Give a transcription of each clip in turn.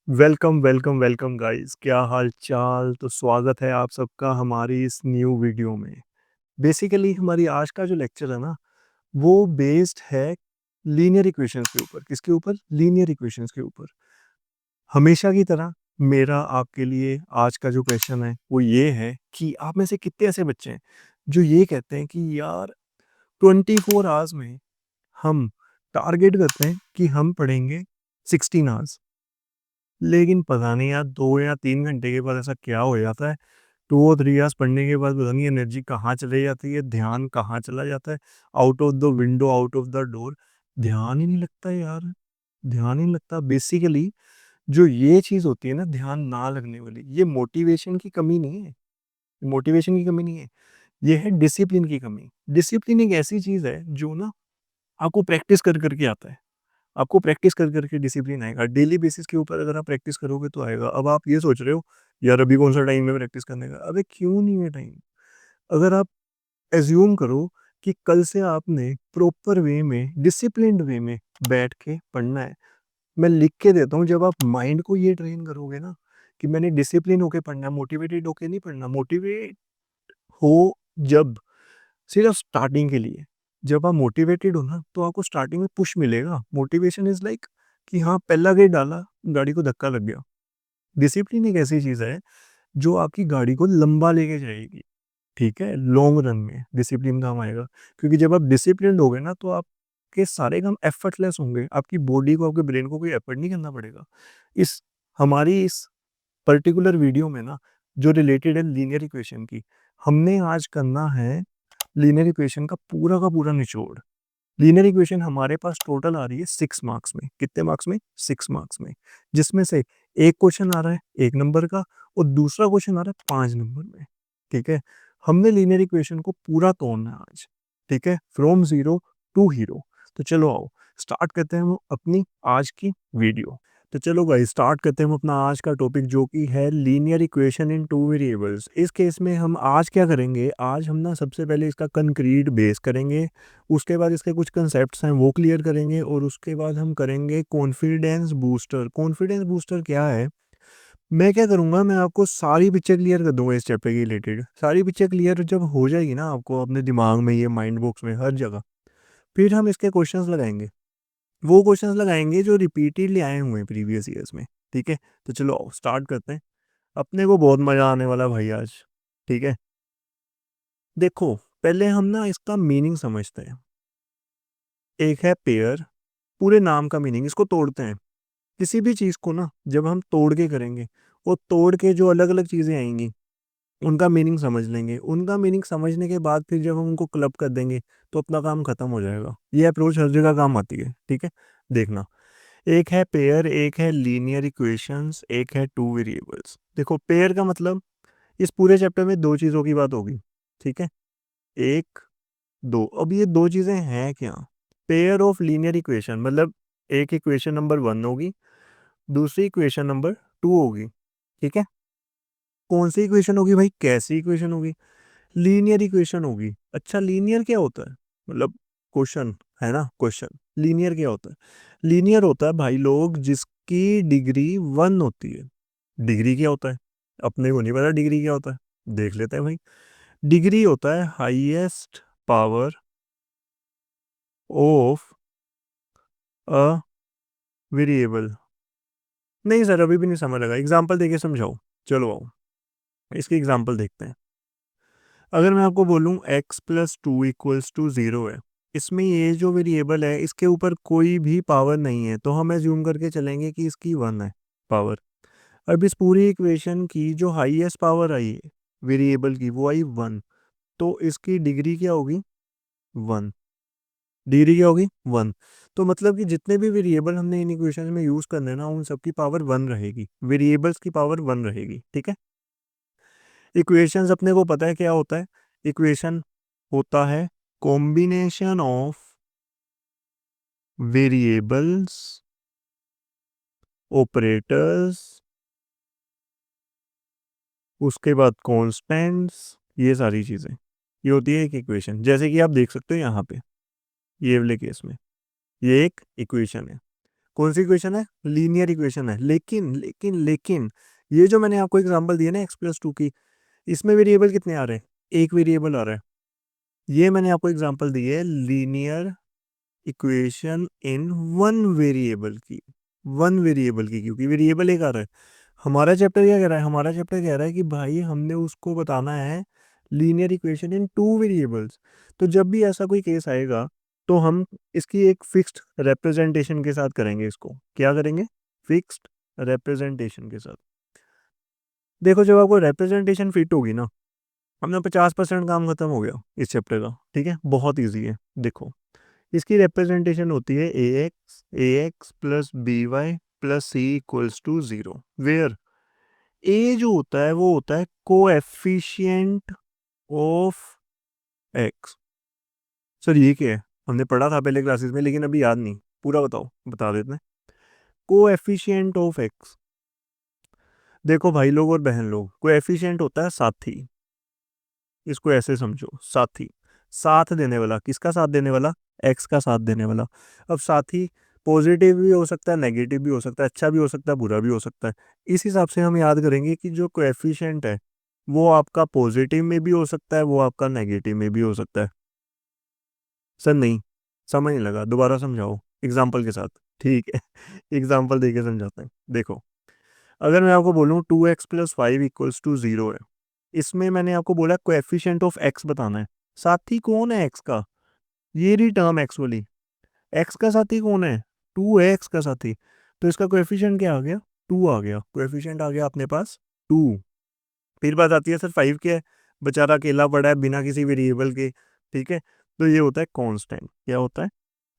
Welcome, welcome, welcome guys. क्या हाल चाल? तो स्वागत है आप सबका हमारी इस न्यू वीडियो में। बेसिकली हमारी आज का जो लेक्चर है ना, वो बेस्ड है लीनियर इक्वेशंस के ऊपर। किसके ऊपर? लीनियर इक्वेशंस के ऊपर। हमेशा की तरह मेरा आपके लिए आज का जो क्वेश्चन है वो ये है कि आप में से कितने ऐसे बच्चे हैं जो ये कहते हैं कि यार 24 आवर्स में हम टारगेट करते हैं कि हम पढ़ेंगे 16 आवर्स, लेकिन पता नहीं यार 2 या 3 घंटे के बाद ऐसा क्या हो जाता है। 2 और 3 आवर्स पढ़ने के बाद पता नहीं एनर्जी कहाँ चली जाती है, ध्यान कहाँ चला जाता है, out of the window, out of the door, ध्यान ही नहीं लगता यार, ध्यान ही नहीं लगता। बेसिकली जो ये चीज़ होती है ना ध्यान ना लगने वाली, ये मोटिवेशन की कमी नहीं है, मोटिवेशन की कमी नहीं है, ये है डिसिप्लिन की कमी। डिसिप्लिन एक ऐसी चीज़ है जो ना आपको प्रैक्टिस कर के आता है। आपको प्रैक्टिस कर के डिसिप्लिन आएगा। डेली बेसिस के ऊपर अगर आप प्रैक्टिस करोगे तो आएगा। अब आप ये सोच रहे हो, यार अभी कौन-सा टाइम है प्रैक्टिस करने का? अबे क्यों नहीं है टाइम? अगर आप अज़्यूम करो कि कल से आपने प्रॉपर वे में, डिसिप्लिन्ड वे में बैठ के पढ़ना है। मैं लिख के देता हूँ, जब आप माइंड को ये ट्रेन करोगे ना कि मैंने डिसिप्लिन होके पढ़ना है, मोटिवेटेड होके नहीं पढ़ना। मोटिवेट हो जब सिर्फ स्टार्टिंग के लिए। जब आप मोटिवेटेड हो ना, तो आपको स्टार्टिंग में पुश मिलेगा। मोटिवेशन इज़ लाइक कि हाँ, पहला गेयर डाला, गाड़ी को धक्का लग गया। डिसिप्लिन एक ऐसी चीज़ है, जो आपकी गाड़ी को लंबा लेके जाएगी, ठीक है? लॉन्ग रन में डिसिप्लिन काम आएगा। क्योंकि जब आप डिसिप्लिन्ड होगे ना, तो आपके सारे काम एफर्टलेस होंगे। आपकी बॉडी को, आपके ब्रेन को कोई एफर्ट नहीं करना पड़ेगा। इस हमारी इस पर्टिकुलर वीडियो में ना, जो रिलेटेड है लीनियर इक्वेशन की, हमने आज करना है लीनियर इक्वेशन का पूरा निचोड़। लीनियर इक्वेशन हमारे पास टोटल आ रही है 6 मार्क्स में। कितने मार्क्स में? 6 मार्क्स में। जिसमें से एक क्वेश्चन आ रहा है 1 नंबर का और दूसरा क्वेश्चन आ रहा है 5 नंबर में। ठीक है? हमने लीनियर इक्वेशन को पूरा तोड़ना है आज। ठीक है? From zero to hero. तो चलो आओ स्टार्ट करते हैं हम अपनी आज की वीडियो। तो चलो गाइस स्टार्ट करते हैं हम अपना आज का टॉपिक, जो कि है linear equation in two variables. इस केस में हम आज क्या करेंगे? आज हम ना सबसे पहले इसका कंक्रीट बेस करेंगे, उसके बाद इसके कुछ कंसेप्ट्स हैं वो क्लियर करेंगे और उसके बाद हम करेंगे कॉन्फिडेंस बूस्टर। कॉन्फिडेंस बूस्टर क्या है? मैं क्या करूँगा, मैं आपको सारी पिक्चर क्लियर कर दूँगा इस चैप्टर के रिलेटेड। सारी पिक्चर क्लियर जब हो जाएगी ना आपको अपने दिमाग में, ये माइंड बॉक्स में, हर जगह, फिर हम इसके क्वेश्चंस लगाएँगे। वो क्वेश्चंस लगाएँगे जो रिपीटेडली आए हुए हैं प्रीवियस ईयर्स में। ठीक है? तो चलो आओ स्टार्ट करते हैं। अपने को बहुत मज़ा आने वाला है भाई आज। ठीक है? देखो, पहले हम ना इसका मीनिंग समझते हैं। एक है पेयर, पूरे नाम का मीनिंग, इसको तोड़ते हैं। किसी भी चीज़ को ना जब हम तोड़ के करेंगे, वो तोड़ के जो अलग-अलग चीज़ें आएँगी, उनका मीनिंग समझ लेंगे। उनका मीनिंग समझने के बाद फिर जब हम उनको क्लब कर देंगे, तो अपना काम खत्म हो जाएगा। ये अप्रोच हर जगह काम आती है। ठीक है? देखना, एक है पेयर, एक है लीनियर इक्वेशंस, एक है टू वेरिएबल्स। देखो, पेयर का मतलब इस पूरे चैप्टर में 2 चीज़ों की बात होगी। ठीक है? 1, 2। अब ये 2 चीज़ें हैं क्या? पेयर ऑफ लीनियर इक्वेशन मतलब एक इक्वेशन नंबर 1 होगी, दूसरी इक्वेशन नंबर 2 होगी। ठीक है? कौन सी इक्वेशन होगी भाई? कैसी इक्वेशन होगी? लीनियर इक्वेशन होगी। अच्छा, लीनियर क्या होता है? मतलब क्वेश्चन है ना, क्वेश्चन। लीनियर क्या होता है? लीनियर होता है भाई लोग जिसकी डिग्री 1 होती है। डिग्री क्या होता है? अपने को नहीं पता डिग्री क्या होता है। देख लेते हैं भाई। डिग्री होता है highest power of a variable. नहीं सर, अभी भी नहीं समझ लगा, एग्जांपल देके समझाओ। चलो आओ इसकी एग्जांपल देखते हैं। अगर मैं आपको बोलूं x plus two equals to zero है, इसमें ये जो वेरिएबल है इसके ऊपर कोई भी पावर नहीं है, तो हम एज्यूम करके चलेंगे कि इसकी 1 है पावर। अब इस पूरी इक्वेशन की जो हाईएस्ट पावर आई है वेरिएबल की, वो आई 1। तो इसकी डिग्री क्या होगी? 1। डिग्री क्या होगी? 1। तो मतलब कि जितने भी वेरिएबल हमने इन इक्वेशन में यूज़ करने हैं ना, उन सब की पावर 1 रहेगी। वेरिएबल्स की पावर 1 रहेगी। ठीक है? इक्वेशंस अपने को पता है क्या होता है? इक्वेशन होता है कॉम्बिनेशन ऑफ वेरिएबल्स, ऑपरेटर्स, उसके बाद कांस्टेंट्स, ये सारी चीज़ें, ये होती है एक इक्वेशन। जैसे कि आप देख सकते हो यहाँ पे, ये वाले केस में ये एक इक्वेशन है। कौन सी इक्वेशन है? लीनियर इक्वेशन है। लेकिन लेकिन लेकिन ये जो मैंने आपको एग्जांपल दिया ना x+2 की, इसमें वेरिएबल कितने आ रहे हैं? एक वेरिएबल आ रहा है। ये मैंने आपको एग्जांपल दी है linear equation in one variable की, क्योंकि वेरिएबल एक आ रहा है। हमारा चैप्टर क्या कह रहा है? हमारा चैप्टर कह रहा है कि भाई हमने उसको बताना है linear equation in two variables. तो जब भी ऐसा कोई केस आएगा तो हम इसकी एक फिक्स्ड रिप्रेजेंटेशन के साथ करेंगे। इसको क्या करेंगे? फिक्स्ड रिप्रेजेंटेशन के साथ। देखो जब आपको रिप्रेजेंटेशन फिट होगी ना, हमने 50% काम खत्म हो गया इस चैप्टर का। ठीक है, बहुत ईजी है। देखो इसकी रिप्रेजेंटेशन होती है A x plus B Y plus C equals to 0, where A जो होता है वो होता है कोएफिशिएंट ऑफ एक्स। सर ये क्या है? हमने पढ़ा था पहले क्लासेस में, लेकिन अभी याद नहीं। पूरा बताओ, बता देते हैं। कोएफिशिएंट ऑफ एक्स, देखो भाई लोग और बहन लोग, कोएफिशिएंट होता है साथी। इसको ऐसे समझो, साथी, साथ देने वाला। किसका साथ देने वाला? एक्स का साथ देने वाला। अब साथी पॉजिटिव भी हो सकता है, नेगेटिव भी हो सकता है, अच्छा भी हो सकता है, बुरा भी हो सकता है। इस हिसाब से हम याद करेंगे कि जो कोएफिशिएंट है वो आपका पॉजिटिव में भी हो सकता है, वो आपका नेगेटिव में भी हो सकता है। सर नहीं, समझ नहीं लगा, दोबारा समझाओ एग्जाम्पल के साथ। ठीक है एग्जाम्पल देके समझाते हैं। देखो अगर मैं आपको बोलूँ 2x+5 = 0 है, इसमें मैंने आपको बोला कोएफिशिएंट ऑफ एक्स बताना है। साथी कौन है एक्स का? ये रही टर्म एक्स वाली। एक्स का साथी कौन है? 2 है एक्स का साथी। तो इसका कोएफिशिएंट क्या आ गया? 2 आ गया। कोएफिशिएंट आ गया अपने पास 2। फिर बात आती है सर 5 क्या है? बेचारा अकेला पड़ा है बिना किसी वेरिएबल के। ठीक है, तो ये होता है कांस्टेंट। क्या होता है?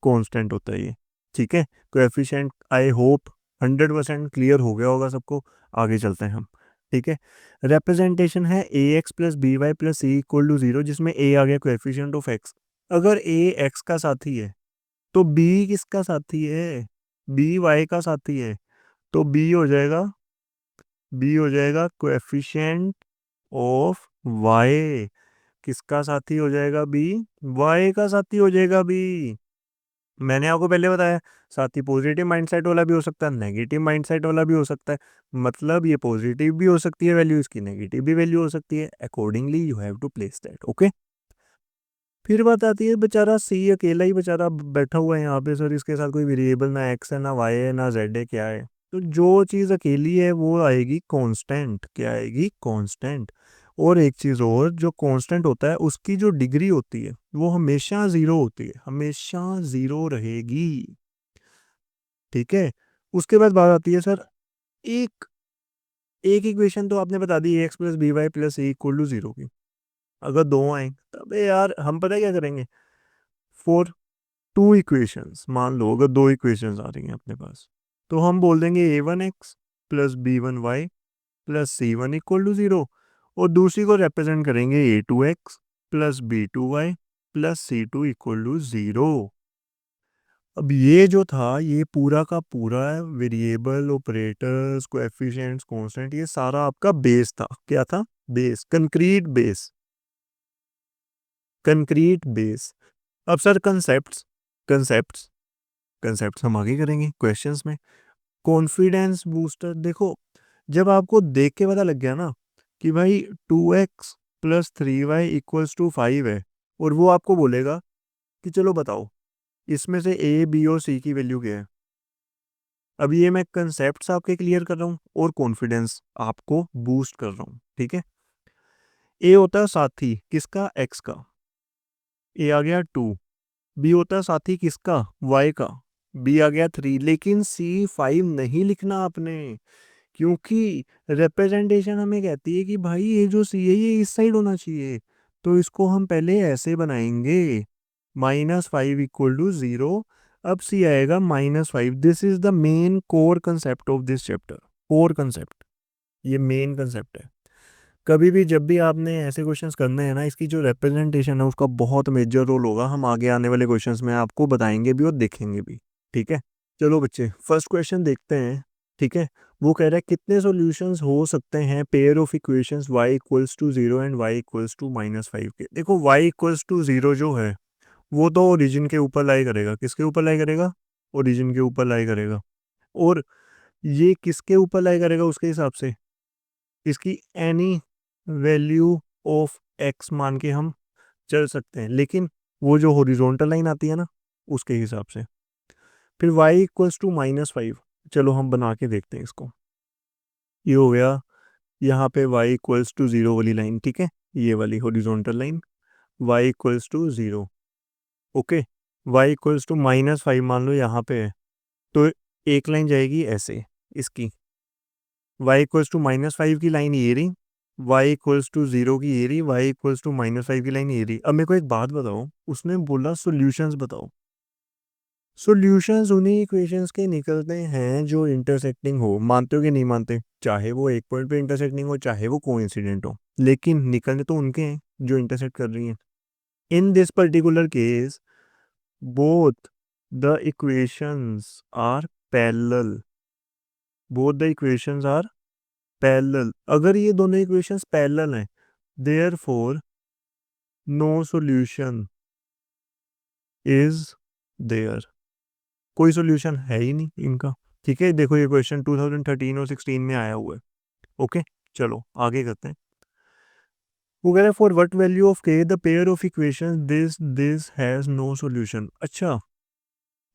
कांस्टेंट होता है ये। ठीक है, कोएफिशिएंट आई होप 100% क्लियर हो गया होगा सबको। आगे चलते हैं हम। ठीक है, रिप्रेजेंटेशन है A x plus B Y plus C equal to 0, जिसमें ए आ गया कोएफिशिएंट ऑफ एक्स। अगर ए एक्स का साथी है तो बी किसका साथी है? बी वाई का साथी है। तो बी हो जाएगा कोएफिशिएंट ऑफ वाई। किसका साथी हो जाएगा? बी वाई का साथी हो जाएगा बी। मैंने आपको पहले बताया साथी पॉजिटिव माइंडसेट वाला भी हो सकता है, नेगेटिव माइंडसेट वाला भी हो सकता है। मतलब ये पॉजिटिव भी हो सकती है वैल्यू, इसकी नेगेटिव भी वैल्यू हो सकती है। Accordingly you have to place that. Okay, फिर बात आती है बेचारा सी अकेला ही बेचारा बैठा हुआ है यहाँ पे। सर इसके साथ कोई वेरिएबल ना एक्स है ना वाई है ना जेड है, क्या है? तो जो चीज़ अकेली है वो आएगी कांस्टेंट। क्या आएगी? कांस्टेंट। और एक चीज़ और, जो कांस्टेंट होता है उसकी जो डिग्री होती है वो हमेशा 0 होती है, हमेशा 0 रहेगी। ठीक है, उसके बाद बात आती है सर, एक एक इक्वेशन तो आपने बता दी A x plus B Y plus C equal to 0 की। अगर दो आए तब यार हम पता है क्या करेंगे? फॉर टू इक्वेशंस, मान लो अगर दो इक्वेशंस आ रही हैं अपने पास, तो हम बोल देंगे a1x plus b1y plus c1 equal to 0, और दूसरी को रिप्रेजेंट करेंगे a2x plus b2y plus c2 equal to 0। अब ये जो था ये पूरा का पूरा वेरिएबल, ऑपरेटर्स, कोएफिशिएंट्स, कांस्टेंट, ये सारा आपका बेस था। क्या था? Base, concrete base, concrete base. अब सर कंसेप्ट्स, कंसेप्ट्स कंसेप्ट्स हम आगे करेंगे क्वेश्चंस में। कॉन्फिडेंस बूस्टर, देखो जब आपको देख के पता लग गया ना कि भाई 2x+3y = 5 है, और वो आपको बोलेगा कि चलो बताओ इसमें से ए बी और सी की वैल्यू क्या है। अब ये मैं कंसेप्ट्स आपके क्लियर कर रहा हूँ और कॉन्फिडेंस आपको बूस्ट कर रहा हूँ। ठीक है, ए होता है साथी किसका? एक्स का। ए आ गया 2। बी होता है साथी किसका? वाई का। बी आ गया 3। लेकिन सी 5 नहीं लिखना आपने, क्योंकि रिप्रेजेंटेशन हमें कहती है कि भाई ये जो सी है ये इस साइड होना चाहिए। तो इसको हम पहले ऐसे बनाएंगे, -5 इक्वल टू 0। अब सी आएगा -5। This is the main core concept of this chapter. Core concept, ये मेन कंसेप्ट है। कभी भी जब भी आपने ऐसे क्वेश्चंस करने हैं ना, इसकी जो रिप्रेजेंटेशन है उसका बहुत मेजर रोल होगा। हम आगे आने वाले क्वेश्चंस में आपको बताएंगे भी और देखेंगे भी। ठीक है, चलो बच्चे फर्स्ट क्वेश्चन देखते हैं। ठीक है, वो कह रहा है कितने सॉल्यूशंस हो सकते हैं pair of equations y = 0 and y = -5 के। देखो y = 0 जो है वो तो ओरिजिन के ऊपर लाई करेगा। किसके ऊपर लाई करेगा? ओरिजिन के ऊपर लाई करेगा, और ये किसके ऊपर लाई करेगा उसके हिसाब से, इसकी एनी वैल्यू ऑफ एक्स मान के हम चल सकते हैं, लेकिन वो जो हॉरिजॉन्टल लाइन आती है ना उसके हिसाब से। फिर y इक्वल्स टू -5, चलो हम बना के देखते हैं इसको। ये हो गया यहाँ पे y इक्वल्स टू 0 वाली लाइन, ठीक है, ये वाली horizontal line y equals to 0। Okay, y equals to -5 मान लो यहाँ पे है, तो एक लाइन जाएगी ऐसे इसकी, y इक्वल्स टू -5 की लाइन ये रही, y इक्वल्स टू 0 की ये रही, y इक्वल्स टू -5 की लाइन ये रही। अब मेरे को एक बात बताओ, उसने बोला सॉल्यूशंस बताओ। सॉल्यूशंस उन्हीं इक्वेशंस के निकलते हैं जो इंटरसेक्टिंग हो, मानते हो कि नहीं मानते, चाहे वो एक पॉइंट पे इंटरसेक्टिंग हो चाहे वो कोइंसिडेंट हो, लेकिन निकलने तो उनके हैं जो इंटरसेक्ट कर रही हैं। In this particular case both the equations are parallel, both the equations are parallel। अगर ये दोनों इक्वेशंस पैरेलल हैं, therefore no solution is there, कोई सॉल्यूशन है ही नहीं इनका। ठीक है, देखो ये क्वेश्चन 2013 और 16 में आया हुआ है। ओके, चलो आगे करते हैं। वो कह रहा है for what value of k the pair of equations this has no solution. अच्छा,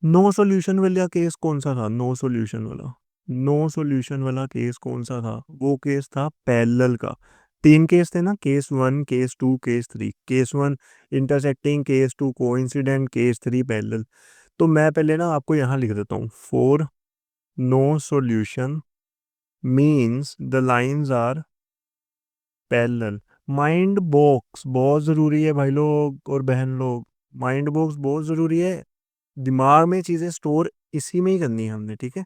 नो सॉल्यूशन वाला केस कौन सा था, नो सॉल्यूशन वाला, नो सॉल्यूशन वाला केस कौन सा था, वो केस था पैरेलल का। तीन केस थे ना, case 1, case 2, case 3। Case 1 intersecting, case 2 coincident, case 3 parallel. तो मैं पहले ना आपको यहाँ लिख देता हूँ, for no solution means the lines are parallel. Mind box बहुत ज़रूरी है भाई लोग और बहन लोग, माइंड बॉक्स बहुत ज़रूरी है, दिमाग में चीज़ें स्टोर इसी में ही करनी है हमने, ठीक है।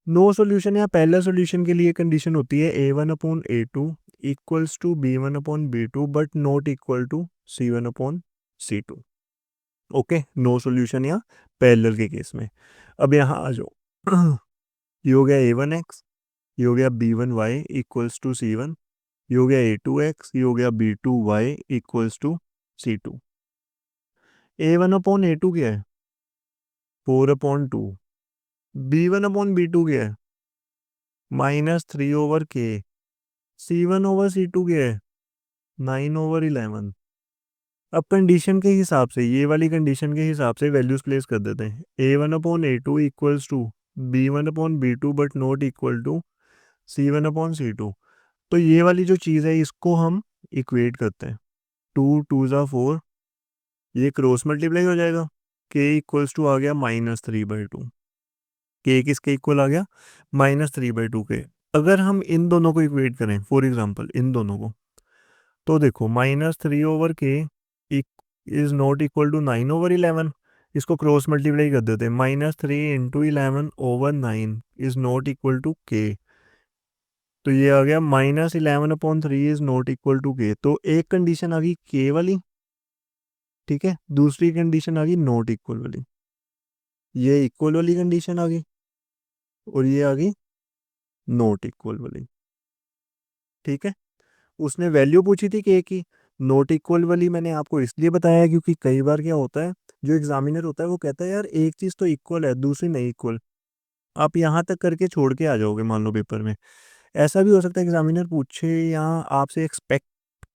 नो सॉल्यूशन या पैरेलल सॉल्यूशन के लिए कंडीशन होती है a1/a2 equals to b1/b2 but not equal to c1/c2। Okay, no solution या पैरेलल के केस में। अब यहाँ आ जाओ ये हो गया a1x, ये हो गया b1y इक्वल्स टू c1, ये हो गया a2x, ये हो गया b2y equals to c2। a1/a2 क्या है, 4/2। b1/b2 क्या है, -3/k। c1/c2 क्या है, 9/11। अब कंडीशन के हिसाब से, ये वाली कंडीशन के हिसाब से वैल्यूज प्लेस कर देते हैं। a1/a2 equals to b1/b2 but not equal to c1/c2। तो ये वाली जो चीज़ है इसको हम इक्वेट करते हैं, 2 2 ज़ा 4, ये क्रॉस मल्टीप्लाई हो जाएगा, k इक्वल्स टू आ गया -3/2। के किसके इक्वल आ गया, -3/2 के। अगर हम इन दोनों को इक्वेट करें, फॉर एग्जांपल इन दोनों को, तो देखो -3/k is not equal to 9/11। इसको क्रॉस मल्टीप्लाई कर देते हैं, -3 × 11/9 इज नॉट इक्वल टू के। तो ये आ गया -11/3 इज नॉट इक्वल टू के। तो एक कंडीशन आ गई के वाली, ठीक है, दूसरी कंडीशन आ गई नॉट इक्वल वाली, ये इक्वल वाली कंडीशन आ गई और ये आ गई नॉट इक्वल वाली। ठीक है, उसने वैल्यू पूछी थी के की, नॉट इक्वल वाली मैंने आपको इसलिए बताया क्योंकि कई बार क्या होता है, जो एग्जामिनर होता है वो कहता है यार एक चीज़ तो इक्वल है दूसरी नहीं इक्वल, आप यहाँ तक करके छोड़ के आ जाओगे मान लो पेपर में। ऐसा भी हो सकता है एग्जामिनर पूछे या आपसे एक्सपेक्ट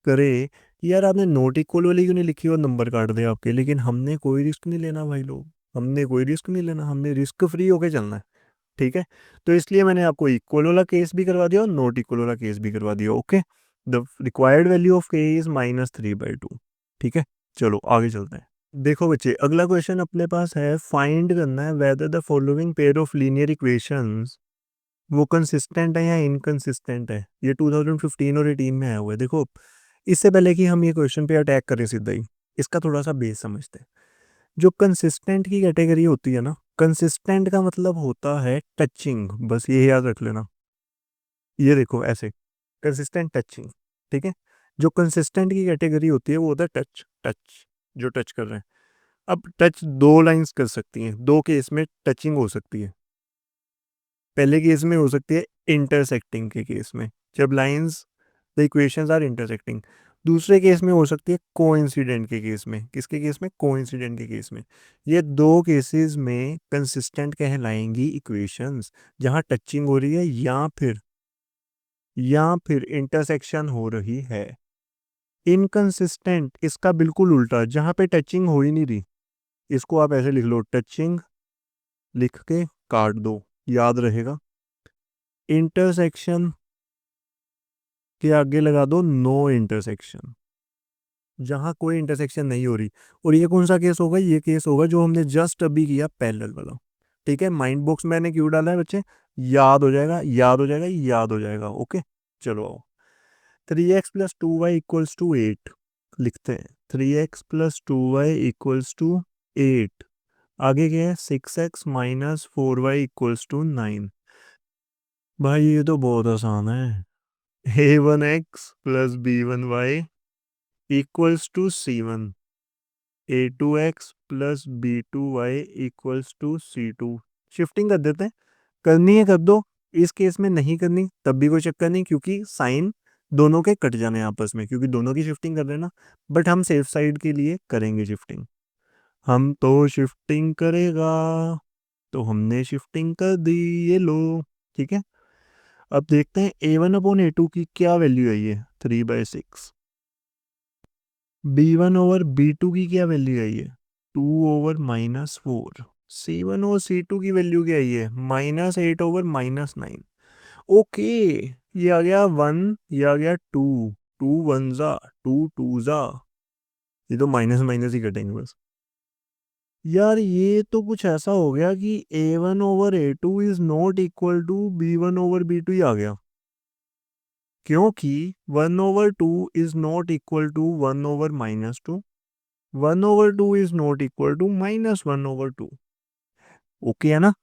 करे कि यार आपने नॉट इक्वल वाली क्यों नहीं लिखी और नंबर काट दे आपके, लेकिन हमने कोई रिस्क नहीं लेना भाई लोग, हमने कोई रिस्क नहीं लेना, हमने रिस्क फ्री होके चलना है। ठीक है, तो इसलिए मैंने आपको इक्वल वाला केस भी करवा दिया और नॉट इक्वल वाला केस भी करवा दिया। Okay, the required value of के इज -3/2। ठीक है, चलो आगे चलते हैं। देखो बच्चे, अगला क्वेश्चन अपने पास है, फाइंड करना है whether the following pair of linear equations वो कंसिस्टेंट है या इनकंसिस्टेंट है। ये 2015 और 18 में आया हुआ है। देखो, इससे पहले कि हम ये क्वेश्चन पे अटैक करें सीधा ही, इसका थोड़ा सा बेस समझते हैं। जो कंसिस्टेंट की कैटेगरी होती है ना, कंसिस्टेंट का मतलब होता है टचिंग, बस ये याद रख लेना। ये देखो ऐसे, कंसिस्टेंट टचिंग, ठीक है। जो कंसिस्टेंट की कैटेगरी होती है वो होता है टच, टच जो टच कर रहे हैं। अब टच दो लाइंस कर सकती हैं, दो केस में टचिंग हो सकती है। पहले केस में हो सकती है इंटरसेक्टिंग के केस में, जब lines the equations are intersecting. दूसरे केस में हो सकती है कोइंसिडेंट के केस में। किसके केस में? कोइंसिडेंट के केस में। ये दो केसेस में कंसिस्टेंट कहलाएंगी इक्वेशंस, जहां टचिंग हो रही है या फिर इंटरसेक्शन हो रही है। इनकंसिस्टेंट इसका बिल्कुल उल्टा, जहां पे टचिंग हो ही नहीं रही। इसको आप ऐसे लिख लो, टचिंग लिख के काट दो, याद रहेगा। इंटरसेक्शन के आगे लगा दो नो इंटरसेक्शन, जहां कोई इंटरसेक्शन नहीं हो रही। और ये कौन सा केस होगा? ये केस होगा जो हमने जस्ट अभी किया, पैरेलल वाला। ठीक है, माइंड बॉक्स मैंने क्यों डाला है बच्चे? याद हो जाएगा, याद हो जाएगा, याद हो जाएगा। ओके, चलो आओ। 3x + 2y = 8 लिखते हैं। 3x + 2y = 8। आगे क्या है? 6x - 4y = 9। भाई ये तो बहुत आसान है। a1x + b1y = C1। a2x + b2y = C2। Shifting कर देते हैं। करनी है कर दो। इस केस में नहीं करनी तब भी कोई चक्कर नहीं, क्योंकि साइन दोनों के कट जाने हैं आपस में, क्योंकि दोनों की शिफ्टिंग कर रहे हैं ना। बट हम सेफ साइड के लिए करेंगे शिफ्टिंग। हम तो शिफ्टिंग करेगा, तो हमने शिफ्टिंग कर दी, ये लो। ठीक है, अब देखते हैं a1/a2 की क्या वैल्यू है। ये 3/6। b1/b2 की क्या वैल्यू है? ये 2/-4। c1/c2 की वैल्यू क्या है? ये -8/-9। ओके, ये आ गया 1, ये आ गया 2। 2 1 जा, 2 2 जा। ये तो माइनस माइनस ही कटेंगे बस। यार ये तो कुछ ऐसा हो गया कि a1/a2 is not equal to b1/b2 ही आ गया, क्योंकि 1/2 is not equal to 1/-2। 1/2 is not equal to -1/2। Okay है ना?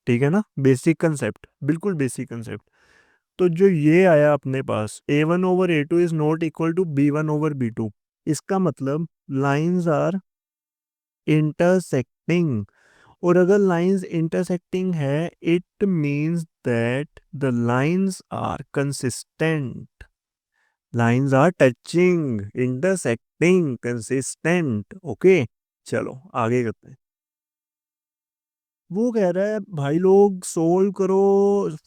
ठीक है ना? बेसिक कंसेप्ट, बिल्कुल बेसिक कंसेप्ट। तो जो ये आया अपने पास, a1/a2 is not equal to b1/b2, इसका मतलब लाइंस आर इंटरसेक्टिंग। और अगर लाइंस इंटरसेक्टिंग है, it means that the lines are consistent. Lines are touching, intersecting, consistent. Okay, चलो आगे करते हैं। वो कह रहा है भाई लोग सोल्व करो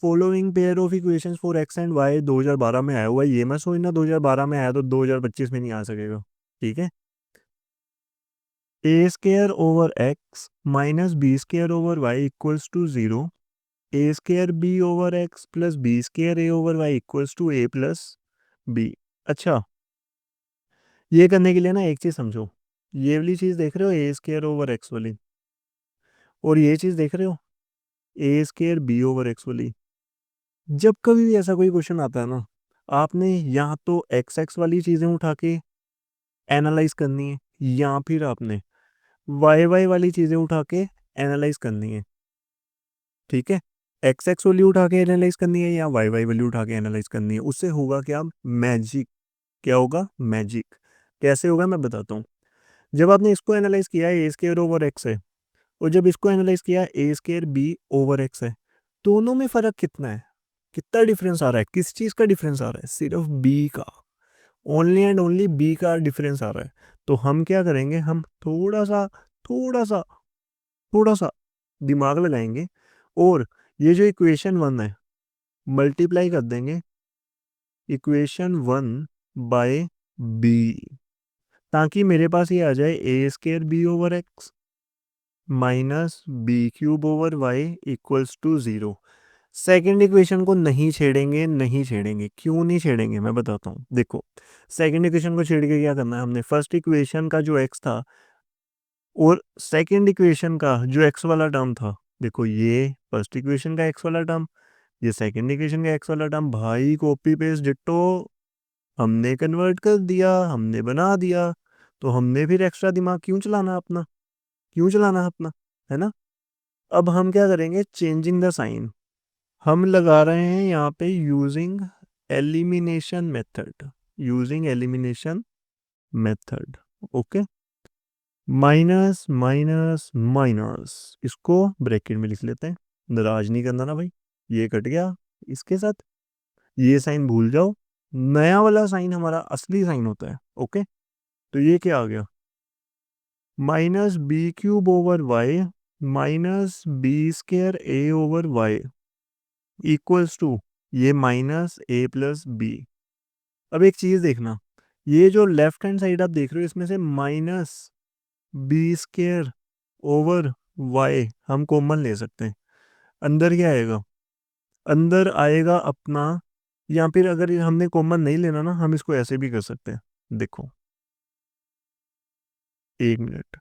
following pair of equations for x and y. 2012 में आया हुआ है, ये मैं सोचना 2012 में आया तो 2025 में नहीं आ सकेगा। ठीक है, a² / x - b² / y = 0। a²b/x + b²a/y = a + b। अच्छा, ये करने के लिए ना एक चीज समझो। ये वाली चीज देख रहे हो, a² / x वाली, और ये चीज देख रहे हो, a²b/x वाली। जब कभी भी ऐसा कोई क्वेश्चन आता है ना, आपने या तो एक्स एक्स वाली चीजें उठा के एनालाइज करनी है, या फिर आपने वाई वाई वाली चीजें उठा के एनालाइज करनी है। ठीक है, एक्स एक्स वाली उठा के एनालाइज करनी है या वाई वाई वाली उठा के एनालाइज करनी है। उससे होगा क्या? मैजिक। क्या होगा? मैजिक। कैसे होगा मैं बताता हूँ। जब आपने इसको एनालाइज किया है, a²/x है, और जब इसको एनालाइज किया a²b/x है, दोनों में फर्क कितना है? कितना डिफरेंस आ रहा है? किस चीज का डिफरेंस आ रहा है? सिर्फ b का। ओनली एंड ओनली बी का डिफरेंस आ रहा है। तो हम क्या करेंगे? हम थोड़ा सा थोड़ा सा दिमाग लगाएंगे, और ये जो इक्वेशन 1 है, मल्टीप्लाई कर देंगे इक्वेशन 1 बाय बी, ताकि मेरे पास ये आ जाए a²b/x - b³/y = 0। सेकेंड इक्वेशन को नहीं छेड़ेंगे, नहीं छेड़ेंगे। क्यों नहीं छेड़ेंगे मैं बताता हूँ। देखो, सेकेंड इक्वेशन को छेड़ के क्या करना है हमने? फर्स्ट इक्वेशन का जो x था और सेकेंड इक्वेशन का जो x वाला टर्म था, देखो ये फर्स्ट इक्वेशन का x वाला टर्म, ये सेकेंड इक्वेशन का x वाला टर्म, भाई कॉपी पेस्ट डिट्टो हमने कन्वर्ट कर दिया, हमने बना दिया। तो हमने फिर एक्स्ट्रा दिमाग क्यों चलाना अपना? क्यों चलाना अपना? है ना? अब हम क्या करेंगे? चेंजिंग द साइन हम लगा रहे हैं यहाँ पे, using elimination method. Using elimination method. Okay, minus minus minus, इसको ब्रैकेट में लिख लेते हैं। नाराज नहीं करना ना भाई, ये कट गया इसके साथ, ये साइन भूल जाओ, नया वाला साइन हमारा असली साइन होता है। ओके, तो ये क्या आ गया, minus b cube over y minus b square A over y equals to ये माइनस ए प्लस बी। अब एक चीज देखना, ये जो लेफ्ट हैंड साइड आप देख रहे हो इसमें से minus b square over y हम कॉमन ले सकते हैं। अंदर क्या आएगा, अंदर आएगा अपना, या फिर अगर ये हमने कॉमन नहीं लेना ना, हम इसको ऐसे भी कर सकते हैं। देखो, एक मिनट,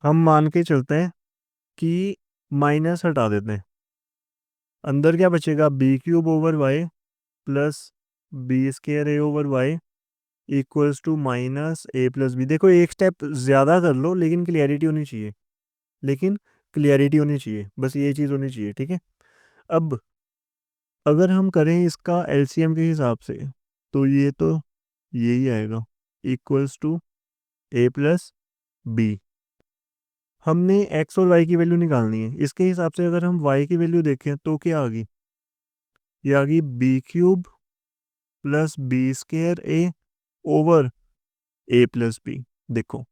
हम मान के चलते हैं कि माइनस हटा देते हैं, अंदर क्या बचेगा, b cube over y plus B square A over y equals to minus a plus B. देखो एक स्टेप ज़्यादा कर लो, लेकिन क्लियरिटी होनी चाहिए, लेकिन क्लियरिटी होनी चाहिए, बस ये चीज़ होनी चाहिए, ठीक है। अब अगर हम करें इसका एलसीएम के हिसाब से, तो ये तो यही आएगा, equals to a plus b. हमने एक्स और वाई की वैल्यू निकालनी है, इसके हिसाब से अगर हम वाई की वैल्यू देखें तो क्या आ गई, ये आ गई B cube plus B square ए ओवर ए प्लस बी। देखो,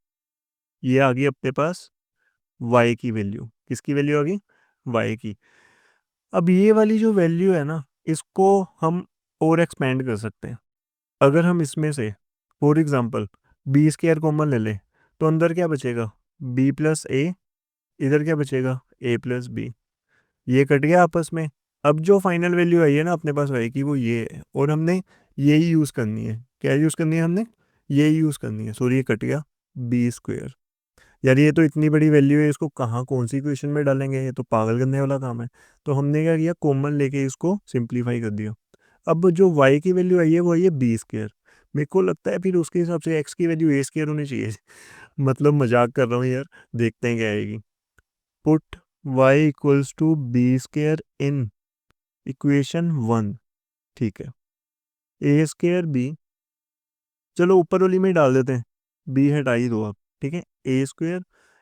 ये आ गई अपने पास वाई की वैल्यू। किसकी वैल्यू आ गई, वाई की। अब ये वाली जो वैल्यू है ना, इसको हम और एक्सपेंड कर सकते हैं। अगर हम इसमें से for example b square common ले लें, तो अंदर क्या बचेगा, बी प्लस ए, इधर क्या बचेगा, ए प्लस बी। ये कट गया आपस में। अब जो फाइनल वैल्यू आई है ना अपने पास वाई की, वो ये है, और हमने यही यूज़ करनी है। क्या यूज़ करनी है हमने, यही यूज़ करनी है। सॉरी, ये कट गया, बी स्क्वेयर। यार ये तो इतनी बड़ी वैल्यू है, इसको कहाँ कौन सी इक्वेशन में डालेंगे, ये तो पागल करने वाला काम है। तो हमने क्या किया, कॉमन लेके इसको सिंप्लीफाई कर दिया। अब जो y की वैल्यू आई है वो आई है बी स्क्वेयर। मेरे को लगता है फिर उसके हिसाब से x की वैल्यू ए स्क्वेयर होनी चाहिए। मतलब मजाक कर रहा हूँ यार, देखते हैं क्या आएगी। Put y equals to b square in equation 1, ठीक है। ए स्क्वेयर बी, चलो ऊपर वाली में ही डाल देते हैं, बी हटा ही दो आप, ठीक है। ए स्क्वेयर,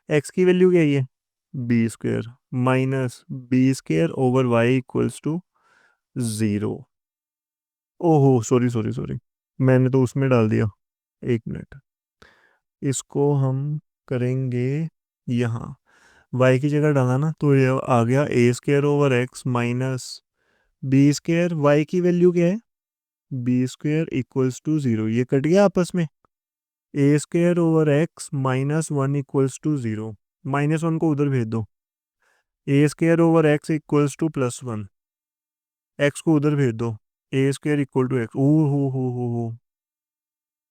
एक्स की वैल्यू क्या है, B square minus B square over y equals to 0। ओहो, सॉरी सॉरी सॉरी, मैंने तो उसमें डाल दिया। एक मिनट, इसको हम करेंगे यहाँ, y की जगह डाला ना, तो ये आ गया A square over X minus B square. Y की वैल्यू क्या है, बी स्क्वेयर इक्वल्स टू 0, ये कट गया आपस में। A square over X minus 1 equals to 0, minus 1 को उधर भेज दो। A square over X equals to plus 1, X को उधर भेज दो। A square equal to X. ओ हो,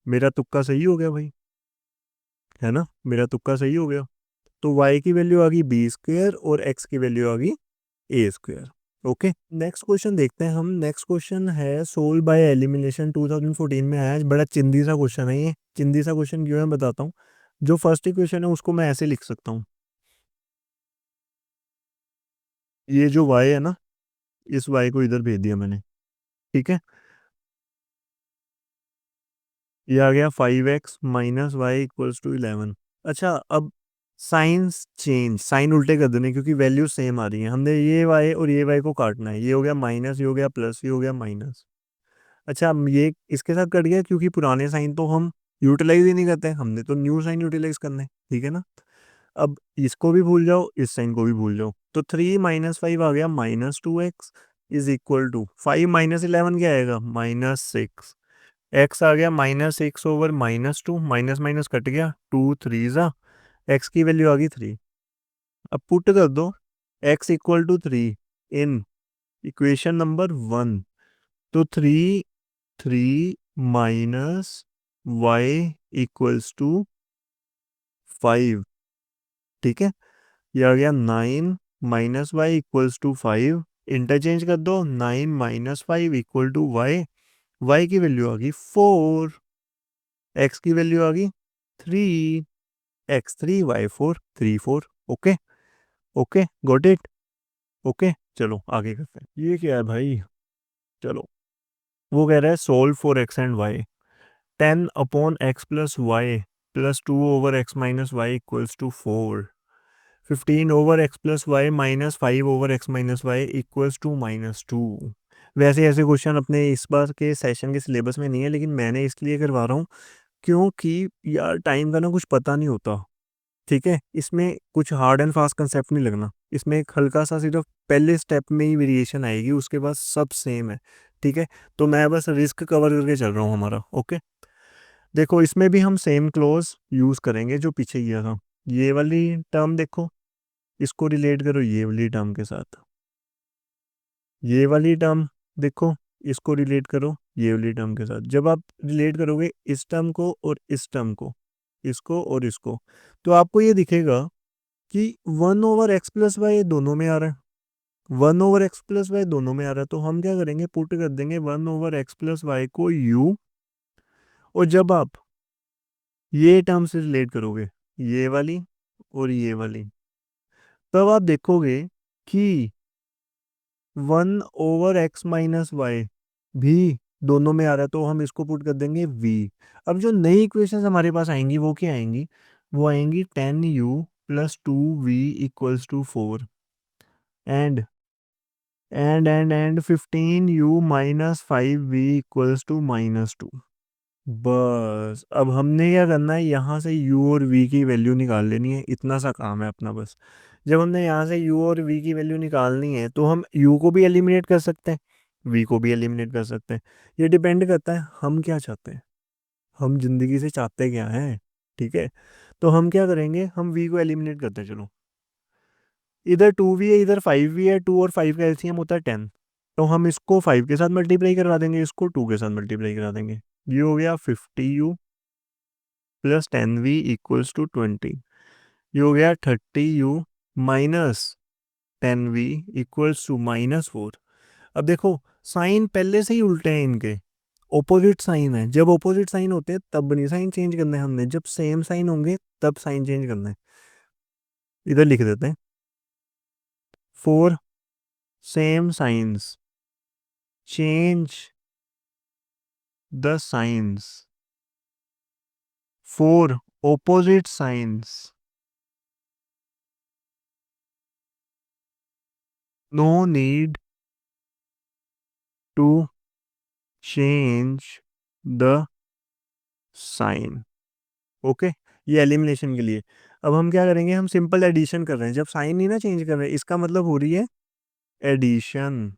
मेरा तुक्का सही हो गया भाई, है ना, मेरा तुक्का सही हो गया। तो y की वैल्यू आ गई बी स्क्वेयर और x की वैल्यू आ गई ए स्क्वेयर। ओके, नेक्स्ट क्वेश्चन देखते हैं हम। नेक्स्ट क्वेश्चन है सोल्व बाय एलिमिनेशन, 2014 में आया है। बड़ा चिंदी सा क्वेश्चन है ये। चिंदी सा क्वेश्चन क्यों है बताता हूँ। जो फर्स्ट इक्वेशन है उसको मैं ऐसे लिख सकता हूँ, ये जो y है ना, इस y को इधर भेज दिया मैंने, ठीक है। ये आ गया 5x minus y equals to 11। अच्छा, अब साइंस चेंज, साइन उल्टे कर देने, क्योंकि वैल्यू सेम आ रही है। हमने ये y और ये y को काटना है, ये हो गया माइनस, ये हो गया प्लस, ये हो गया माइनस। अच्छा, ये इसके साथ कट गया क्योंकि पुराने साइन तो हम यूटिलाइज ही नहीं करते, हमने तो न्यू साइन यूटिलाइज करने, ठीक है ना। अब इसको भी भूल जाओ, इस साइन को भी भूल जाओ, तो 3 - 5 आ गया -2x इज इक्वल टू 5 - 11 क्या आएगा, -6। एक्स आ गया -6/-2, माइनस माइनस कट गया, 2 3 ज़ा, एक्स की वैल्यू आ गई 3। अब पुट कर दो x equal to 3 in equation number 1, तो 3 माइनस वाई इक्वल्स टू 5, ठीक है। ये आ गया 9 minus y equals to 5, interchange कर दो, 9 - 5 इक्वल टू वाई। वाई की वैल्यू आ गई 4, एक्स की वैल्यू आ गई 3, x3 y4 3 4। Okay, okay, got it. Okay, चलो आगे करते हैं। ये क्या है भाई, चलो, वो कह रहा है solve for x and y, 10/x plus y plus 2/x - y equals to 4, 15/x plus y minus 5/x - y equals to -2। वैसे ऐसे क्वेश्चन अपने इस बार के सेशन के सिलेबस में नहीं है, लेकिन मैंने इसलिए करवा रहा हूँ क्योंकि यार टाइम का ना कुछ पता नहीं होता। ठीक है, इसमें कुछ हार्ड एंड फास्ट कंसेप्ट नहीं लगना, इसमें एक हल्का सा सिर्फ पहले स्टेप में ही वेरिएशन आएगी, उसके बाद सब सेम है। ठीक है, तो मैं बस रिस्क कवर करके चल रहा हूँ हमारा। ओके, देखो इसमें भी हम सेम क्लोज यूज़ करेंगे जो पीछे किया था। ये वाली टर्म देखो, इसको रिलेट करो ये वाली टर्म के साथ। ये वाली टर्म देखो, इसको रिलेट करो ये वाली टर्म के साथ। जब आप रिलेट करोगे इस टर्म को और इस टर्म को, इसको और इसको, तो आपको ये दिखेगा कि 1/x+y दोनों में आ रहा है, 1/x+y दोनों में आ रहा है। तो हम क्या करेंगे, पुट कर देंगे 1/x+y को u, और जब आप ये टर्म से रिलेट करोगे ये वाली और ये वाली, तब आप देखोगे कि 1/x-y भी दोनों में आ रहा है, तो हम इसको पुट कर देंगे v। अब जो नई इक्वेशंस हमारे पास आएंगी वो क्या आएंगी, वो आएंगी 10u + 2v = 4 and 15u - 5v = -2। बस अब हमने क्या करना है, यहाँ से u और v की वैल्यू निकाल लेनी है, इतना सा काम है अपना बस। जब हमने यहाँ से u और v की वैल्यू निकालनी है तो हम u को भी एलिमिनेट कर सकते हैं, v को भी एलिमिनेट कर सकते हैं। ये डिपेंड करता है हम क्या चाहते हैं, हम जिंदगी से चाहते क्या है। ठीक है, तो हम क्या करेंगे, हम v को एलिमिनेट करते हैं। चलो, इधर 2v है इधर 5v है, 2 और 5 का एलसीएम होता है 10, तो हम इसको 5 के साथ मल्टीप्लाई करा देंगे, इसको 2 के साथ मल्टीप्लाई करा देंगे। ये हो गया 50u + 10v = 20। ये हो गया 30u - 10v = -4। अब देखो साइन पहले से ही उल्टे हैं इनके, ऑपोजिट साइन है। जब ऑपोजिट साइन होते हैं तब नहीं साइन चेंज करना है हमने, जब सेम साइन होंगे तब साइन चेंज करना है। इधर लिख देते हैं, four same science change the science, four opposite signs no need to change the sign। Okay, ये एलिमिनेशन के लिए। अब हम क्या करेंगे, हम सिंपल एडिशन कर रहे हैं, जब साइन नहीं ना चेंज कर रहे हैं, इसका मतलब हो रही है एडिशन।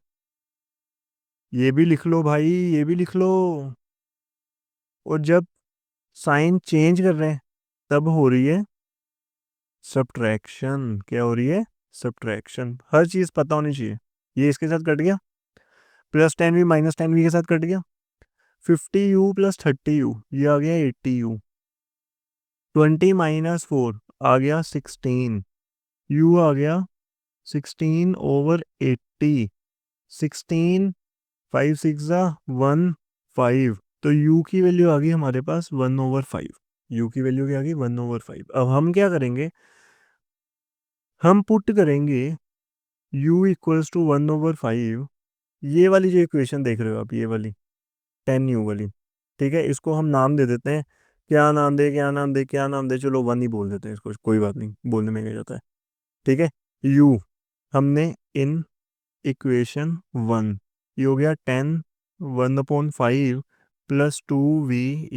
ये भी लिख लो भाई, ये भी लिख लो। और जब साइन चेंज कर रहे हैं तब हो रही है सब्ट्रैक्शन। क्या हो रही है, सब्ट्रैक्शन। हर चीज़ पता होनी चाहिए। ये इसके साथ कट गया, +10v - 10v के साथ कट गया, 50u + 30u ये आ गया 80u, 20 - 4 आ गया 16, u आ गया 16/80, 16, 5 6 1 5, तो u की वैल्यू आ गई हमारे पास 1/5। u की वैल्यू क्या आ गई, 1/5। अब हम क्या करेंगे, हम पुट करेंगे u = 1/5। ये वाली जो इक्वेशन देख रहे हो आप, ये वाली 10u वाली, ठीक है, इसको हम नाम दे देते हैं। क्या नाम दे, क्या नाम दे, क्या नाम दे, चलो 1 ही बोल देते हैं इसको, कोई बात नहीं, बोलने में क्या जाता है। ठीक है, u हमने इन इक्वेशन 1, ये हो गया 10 1/5 + 2v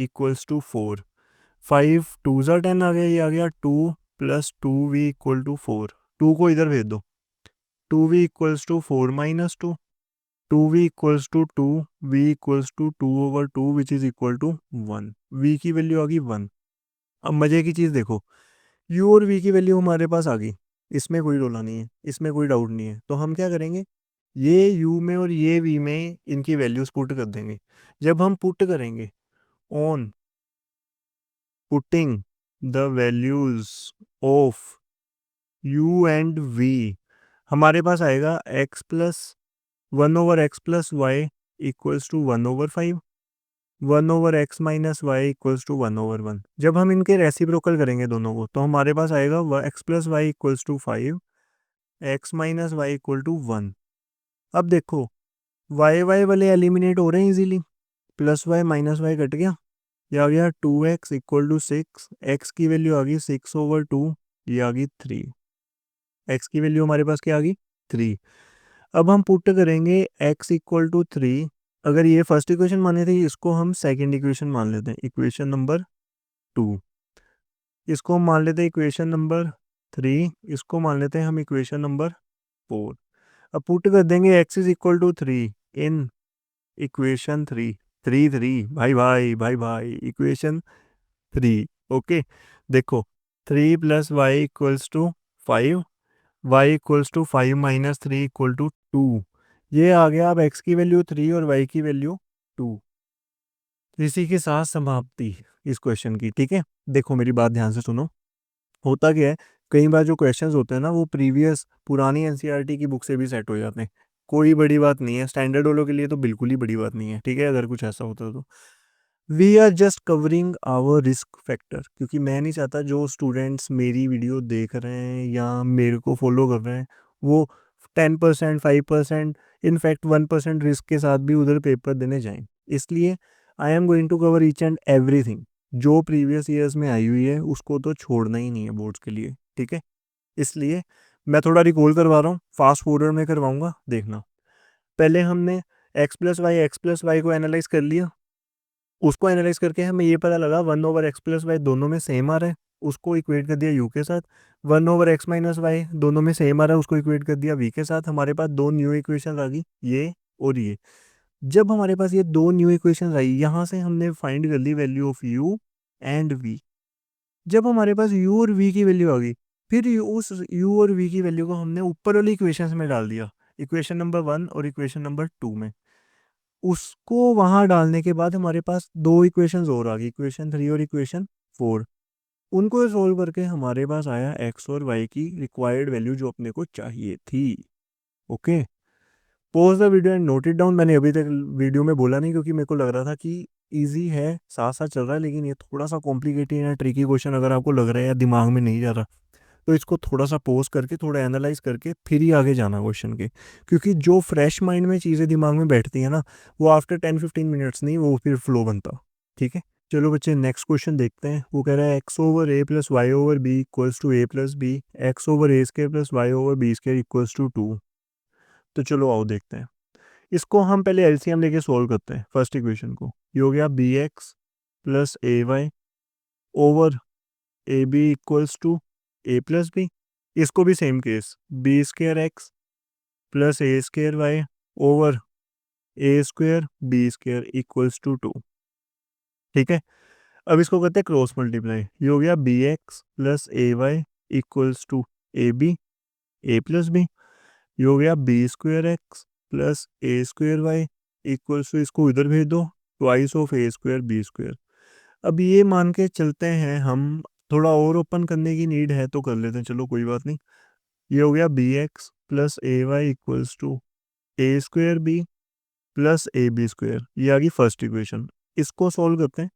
= 4, 5 2 10 आ गया, ये आ गया 2 + 2v = 4। 2 को इधर भेज दो, 2v = 4 - 2, 2v = 2, v = 2/2 which is equal to 1। v की वैल्यू आ गई 1। अब मजे की चीज़ देखो, u और v की वैल्यू हमारे पास आ गई, इसमें कोई रोला नहीं है, इसमें कोई डाउट नहीं है। तो हम क्या करेंगे, ये u में और ये v में इनकी वैल्यूज पुट कर देंगे। जब हम पुट करेंगे, on putting the values of u and v, हमारे पास आएगा x + 1/x+y = 1/5, 1/x - y = 1/1। जब हम इनके रेसिप्रोकल करेंगे दोनों को, तो हमारे पास आएगा x + y = 5, x - y = 1। अब देखो y वाले एलिमिनेट हो रहे हैं इजीली, +y - y कट गया, ये आ गया 2x = 6, x की वैल्यू आ गई 6/2, ये आ गई 3। x की वैल्यू हमारे पास क्या आ गई, 3। अब हम पुट करेंगे x इक्वल टू 3। अगर ये फर्स्ट इक्वेशन माने थे, इसको हम सेकंड इक्वेशन मान लेते हैं, इक्वेशन नंबर 2। इसको हम मान लेते हैं इक्वेशन नंबर 3, इसको मान लेते हैं हम इक्वेशन नंबर 4। अब पुट कर देंगे x is equal to 3 in equation 3। 3 भाई भाई भाई भाई, इक्वेशन 3। ओके, देखो 3 plus y equals to 5, y equals to 5 minus 3 equal to 2। ये आ गया अब x की वैल्यू 3 और y की वैल्यू 2। इसी के साथ समाप्ति इस क्वेश्चन की। ठीक है, देखो मेरी बात ध्यान से सुनो। होता क्या है, कई बार जो क्वेश्चंस होते हैं ना, वो प्रीवियस पुरानी एनसीईआरटी की बुक से भी सेट हो जाते हैं। कोई बड़ी बात नहीं है, स्टैंडर्ड वालों के लिए तो बिल्कुल ही बड़ी बात नहीं है। ठीक है, अगर कुछ ऐसा होता तो we are just covering our risk factor, क्योंकि मैं नहीं चाहता जो स्टूडेंट्स मेरी वीडियो देख रहे हैं या मेरे को फॉलो कर रहे हैं वो 10%, 5%, इनफैक्ट 1% रिस्क के साथ भी उधर पेपर देने जाएं। इसलिए I am going to cover each and everything. जो प्रीवियस ईयर्स में आई हुई है उसको तो छोड़ना ही नहीं है बोर्ड्स के लिए। ठीक है, इसलिए मैं थोड़ा रिकॉल करवा रहा हूँ, फास्ट फॉरवर्ड में करवाऊंगा, देखना। पहले हमने एक्स प्लस वाई को एनालाइज कर लिया। उसको एनालाइज करके हमें ये पता लगा 1/x+y दोनों में सेम आ रहा है, उसको इक्वेट कर दिया u के साथ। 1/x-y दोनों में सेम आ रहा है, उसको इक्वेट कर दिया v के साथ। हमारे पास दो न्यू इक्वेशन आ गई, ये और ये। जब हमारे पास ये दो न्यू इक्वेशन आई, यहाँ से हमने फाइंड कर ली value of u and v। जब हमारे पास u और v की वैल्यू आ गई, फिर उस u और v की वैल्यू को हमने ऊपर वाली इक्वेशन में डाल दिया, इक्वेशन नंबर 1 और इक्वेशन नंबर 2 में। उसको वहां डालने के बाद हमारे पास दो इक्वेशंस और आ गई, इक्वेशन 3 और इक्वेशन 4। उनको सोल्व करके हमारे पास आया एक्स और वाई की रिक्वायर्ड वैल्यू जो अपने को चाहिए थी। Okay, pause the video and note it down. मैंने अभी तक वीडियो में बोला नहीं क्योंकि मेरे को लग रहा था कि इजी है, साथ साथ चल रहा है, लेकिन ये थोड़ा सा कॉम्प्लिकेटेड या ट्रिकी क्वेश्चन अगर आपको लग रहा है या दिमाग में नहीं जा रहा, तो इसको थोड़ा सा पॉज करके थोड़ा एनालाइज करके फिर ही आगे जाना क्वेश्चन के। क्योंकि जो फ्रेश माइंड में चीज़ें दिमाग में बैठती हैं ना, वो आफ्टर 10-15 मिनट्स नहीं, वो फिर फ्लो बनता। ठीक है, चलो बच्चे नेक्स्ट क्वेश्चन देखते हैं। वो कह रहा है x over A plus y over b equals to a plus b, x over a square plus y over b square equals to 2। तो चलो आओ देखते हैं। इसको हम पहले एलसीएम लेके सोल्व करते हैं। फर्स्ट इक्वेशन को, ये हो गया B x plus a y over a b equals to a plus b. इसको भी same case, b square x plus a square y over a square b square equals to 2। ठीक है, अब इसको करते हैं क्रॉस मल्टीप्लाई। ये हो गया B x plus a y equals to a b, a plus b. ये हो गया b square x plus a square y equals to, इसको इधर भेज दो, twice of a square b square. अब ये मान के चलते हैं हम, थोड़ा और ओपन करने की नीड है तो कर लेते हैं, चलो कोई बात नहीं। ये हो गया B x plus a y equals to A square b plus A b square. ये आ गई फर्स्ट इक्वेशन। इसको सॉल्व करते हैं,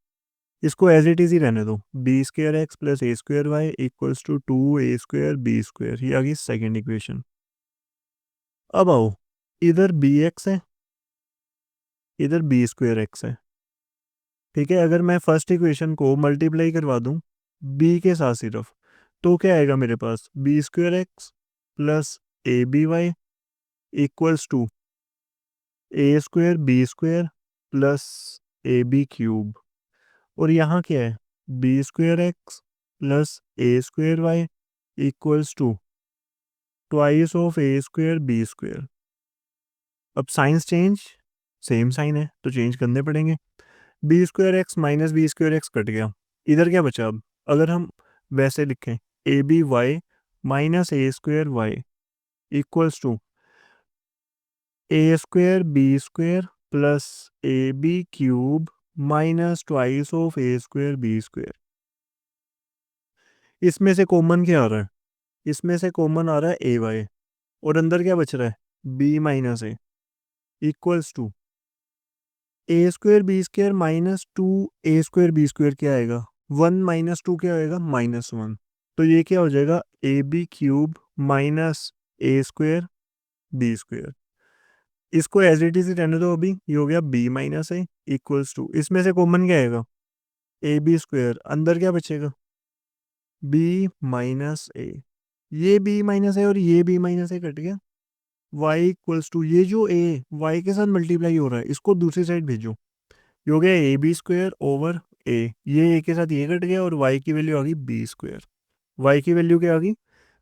इसको एज इट इज ही रहने दो। B square x plus A square Y equals to 2 a² b square. ये आ गई सेकेंड इक्वेशन। अब आओ, इधर बी एक्स है, इधर बी स्क्वेयर एक्स है। ठीक है, अगर मैं फर्स्ट इक्वेशन को मल्टीप्लाई करवा दूं बी के साथ सिर्फ, तो क्या आएगा मेरे पास, B square x plus A B Y equals to A square B square plus A B cube. और यहाँ क्या है, B square x plus A square Y equals to twice of A square B square. अब signs change, same sign है तो change करने पड़ेंगे। B square X minus B square X cut गया, इधर क्या बचा अब, अगर हम वैसे लिखें A B Y minus a square Y equals to A square B square plus A B cube minus twice of A square B square. इसमें से कॉमन क्या आ रहा है, इसमें से कॉमन आ रहा है ए वाई, और अंदर क्या बच रहा है, b minus a equals to A square B square minus 2 a² b square. क्या आएगा, 1 - 2 क्या आएगा, -1। तो ये क्या हो जाएगा, a B cube minus a square B square. इसको एज इट इज रहने दो अभी। ये हो गया b minus a equals to, इसमें से कॉमन क्या आएगा, ए बी स्क्वेयर, अंदर क्या बचेगा, बी माइनस ए। ये बी माइनस ए और ये बी माइनस ए कट गया, वाई इक्वल्स टू ये जो ए वाई के साथ मल्टीप्लाई हो रहा है इसको दूसरी साइड भेजो, ये हो गया ए बी स्क्वायर ओवर ये ए के साथ ये कट गया और वाई की वैल्यू आ गई बी स्क्वायर। वाई की वैल्यू क्या आ गई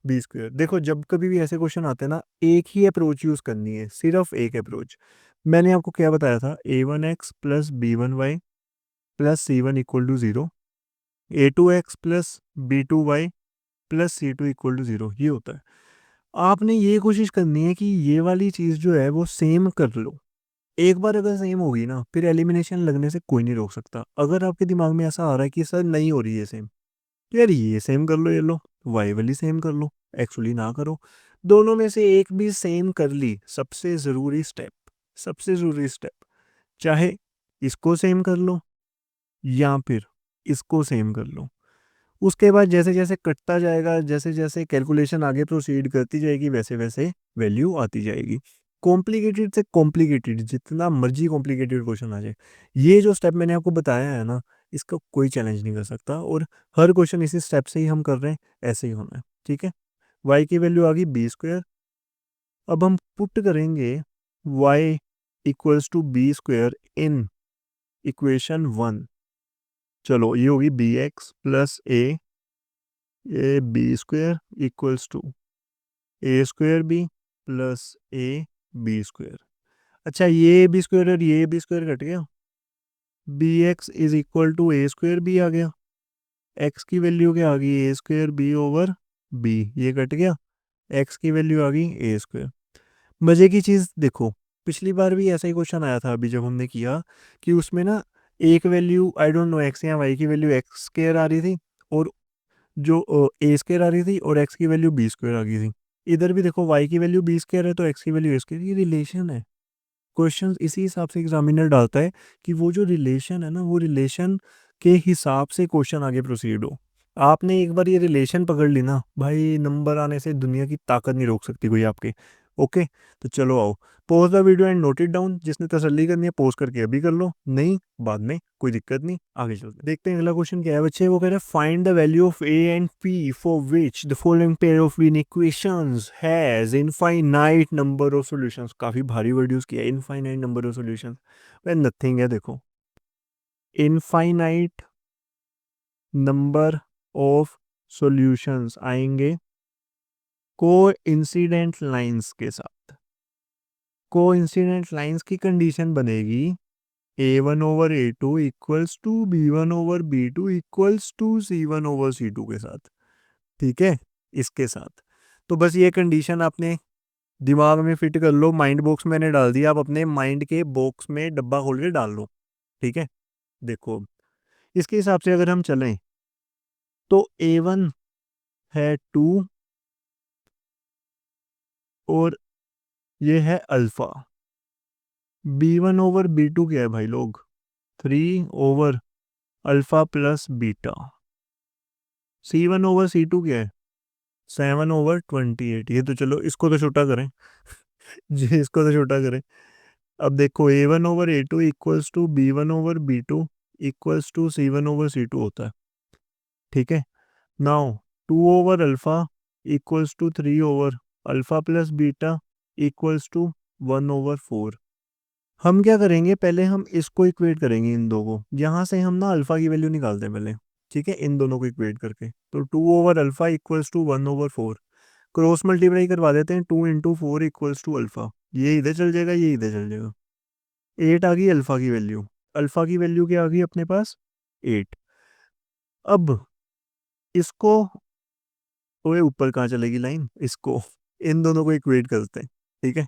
बी स्क्वायर। देखो जब कभी भी ऐसे क्वेश्चन आते हैं ना एक ही अप्रोच यूज करनी है, सिर्फ एक अप्रोच। मैंने आपको क्या बताया था, a1x plus b1y plus c1 equal to 0, a2x plus b2y plus c2 equal to 0, ये होता है। आपने ये कोशिश करनी है कि ये वाली चीज़ जो है वो सेम कर लो। एक बार अगर सेम होगी ना फिर एलिमिनेशन लगने से कोई नहीं रोक सकता। अगर आपके दिमाग में ऐसा आ रहा है कि सर नहीं हो रही है सेम, तो यार ये सेम कर लो, ये लो वाई वाली सेम कर लो, एक्चुअली ना करो। दोनों में से एक भी सेम कर ली, सबसे ज़रूरी स्टेप, सबसे ज़रूरी स्टेप, चाहे इसको सेम कर लो या फिर इसको सेम कर लो। उसके बाद जैसे जैसे कटता जाएगा, जैसे जैसे कैलकुलेशन आगे प्रोसीड करती जाएगी, वैसे वैसे वैल्यू आती जाएगी। कॉम्प्लिकेटेड से कॉम्प्लिकेटेड, जितना मर्जी कॉम्प्लिकेटेड क्वेश्चन आ जाए, ये जो स्टेप मैंने आपको बताया है ना, इसका कोई चैलेंज नहीं कर सकता। और हर क्वेश्चन इसी स्टेप से ही हम कर रहे हैं, ऐसे ही होना है, ठीक है। वाई की वैल्यू आ गई बी स्क्वायर। अब हम पुट करेंगे Y equals to B square in equation 1। चलो ये होगी B x plus A B square equals to A square B plus A B square. अच्छा ये बी स्क्वायर और ये बी स्क्वायर कट गया, B X is equal to A square B आ गया। एक्स की वैल्यू क्या आ गई, A square B over B, ये कट गया। एक्स की वैल्यू आ गई ए स्क्वायर। मज़े की चीज़ देखो, पिछली बार भी ऐसा ही क्वेश्चन आया था अभी जब हमने किया, कि उसमें ना एक value I don't know x या वाई की वैल्यू एक्स स्क्वायर आ रही थी और जो ए स्क्वायर आ रही थी, और एक्स की वैल्यू बी स्क्वायर आ गई थी। इधर भी देखो वाई की वैल्यू बी स्क्वायर है तो एक्स की वैल्यू ए स्क्वायर, ये रिलेशन है। क्वेश्चन इसी हिसाब से एग्जामिनर डालता है कि वो जो रिलेशन है ना, वो रिलेशन के हिसाब से क्वेश्चन आगे प्रोसीड हो। आपने एक बार ये रिलेशन पकड़ ली ना भाई, नंबर आने से दुनिया की ताकत नहीं रोक सकती कोई आपके। ओके, तो चलो आओ, pause the video and note it down. जिसने तसल्ली करनी है पॉज करके अभी कर लो, नहीं बाद में, कोई दिक्कत नहीं, आगे चलते हैं। देखते हैं अगला क्वेश्चन क्या है बच्चे। वो कह रहे हैं find the value of A and P for which the following pair of linear equations has infinite number of solutions. काफी भारी वर्ड यूज किया है, इनफाइनाइट नंबर ऑफ सॉल्यूशंस। वह नथिंग है, देखो इनफाइनाइट नंबर ऑफ सॉल्यूशंस आएंगे को incident lines के साथ। को इंसिडेंट लाइंस की कंडीशन बनेगी a1 over a2 equals to b1 over b2 equals to c1 over c2 के साथ, ठीक है, इसके साथ। तो बस ये कंडीशन आपने दिमाग में फिट कर लो, माइंड बॉक्स मैंने डाल दिया, आप अपने माइंड के बॉक्स में डब्बा खोल के डाल लो, ठीक है। देखो इसके हिसाब से अगर हम चलें तो a1 है 2 और ये है अल्फा, b1 ओवर b2 क्या है भाई लोग, 3 over alpha plus beta, c1 over c2 क्या है, 7 ओवर 28। ये तो चलो इसको तो छोटा करें जी इसको तो छोटा करें। अब देखो a1 over a2 equals to b1 over b2 equals to c1 over c2 होता है, ठीक है। Now 2 over alpha equals to 3 over alpha plus beta equals to 1 over 4। हम क्या करेंगे, पहले हम इसको इक्वेट करेंगे इन दो को, यहाँ से हम ना अल्फा की वैल्यू निकालते हैं पहले, ठीक है, इन दोनों को इक्वेट करके। तो 2 over alpha equals to 1 over 4, cross multiply करवा देते हैं, 2 इंटू 4 इक्वल्स टू अल्फा, ये इधर चल जाएगा ये इधर चल जाएगा। 8 आ गई अल्फा की वैल्यू, अल्फा की वैल्यू क्या आ गई अपने पास 8। अब इसको, ओए ऊपर कहाँ चलेगी लाइन, इसको इन दोनों को इक्वेट करते हैं, ठीक है।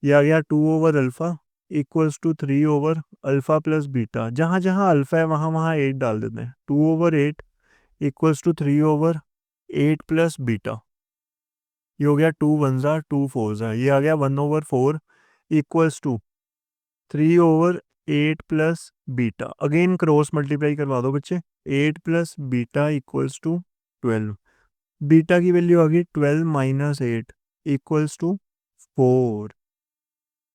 ये आ गया 2 over alpha equals to 3 over alpha plus beta, जहाँ जहाँ अल्फा है वहाँ वहाँ 8 डाल देते हैं, 2 over 8 equals to 3 over 8 plus beta. ये हो गया 2 वन ज़ा 2 फोर ज़ा, ये आ गया 1 over 4 equals to 3 over 8 plus beta. Again cross multiply करवा दो बच्चे, 8 plus beta equals to 12। Beta की वैल्यू आ गई 12 माइनस 8 इक्वल्स टू 4।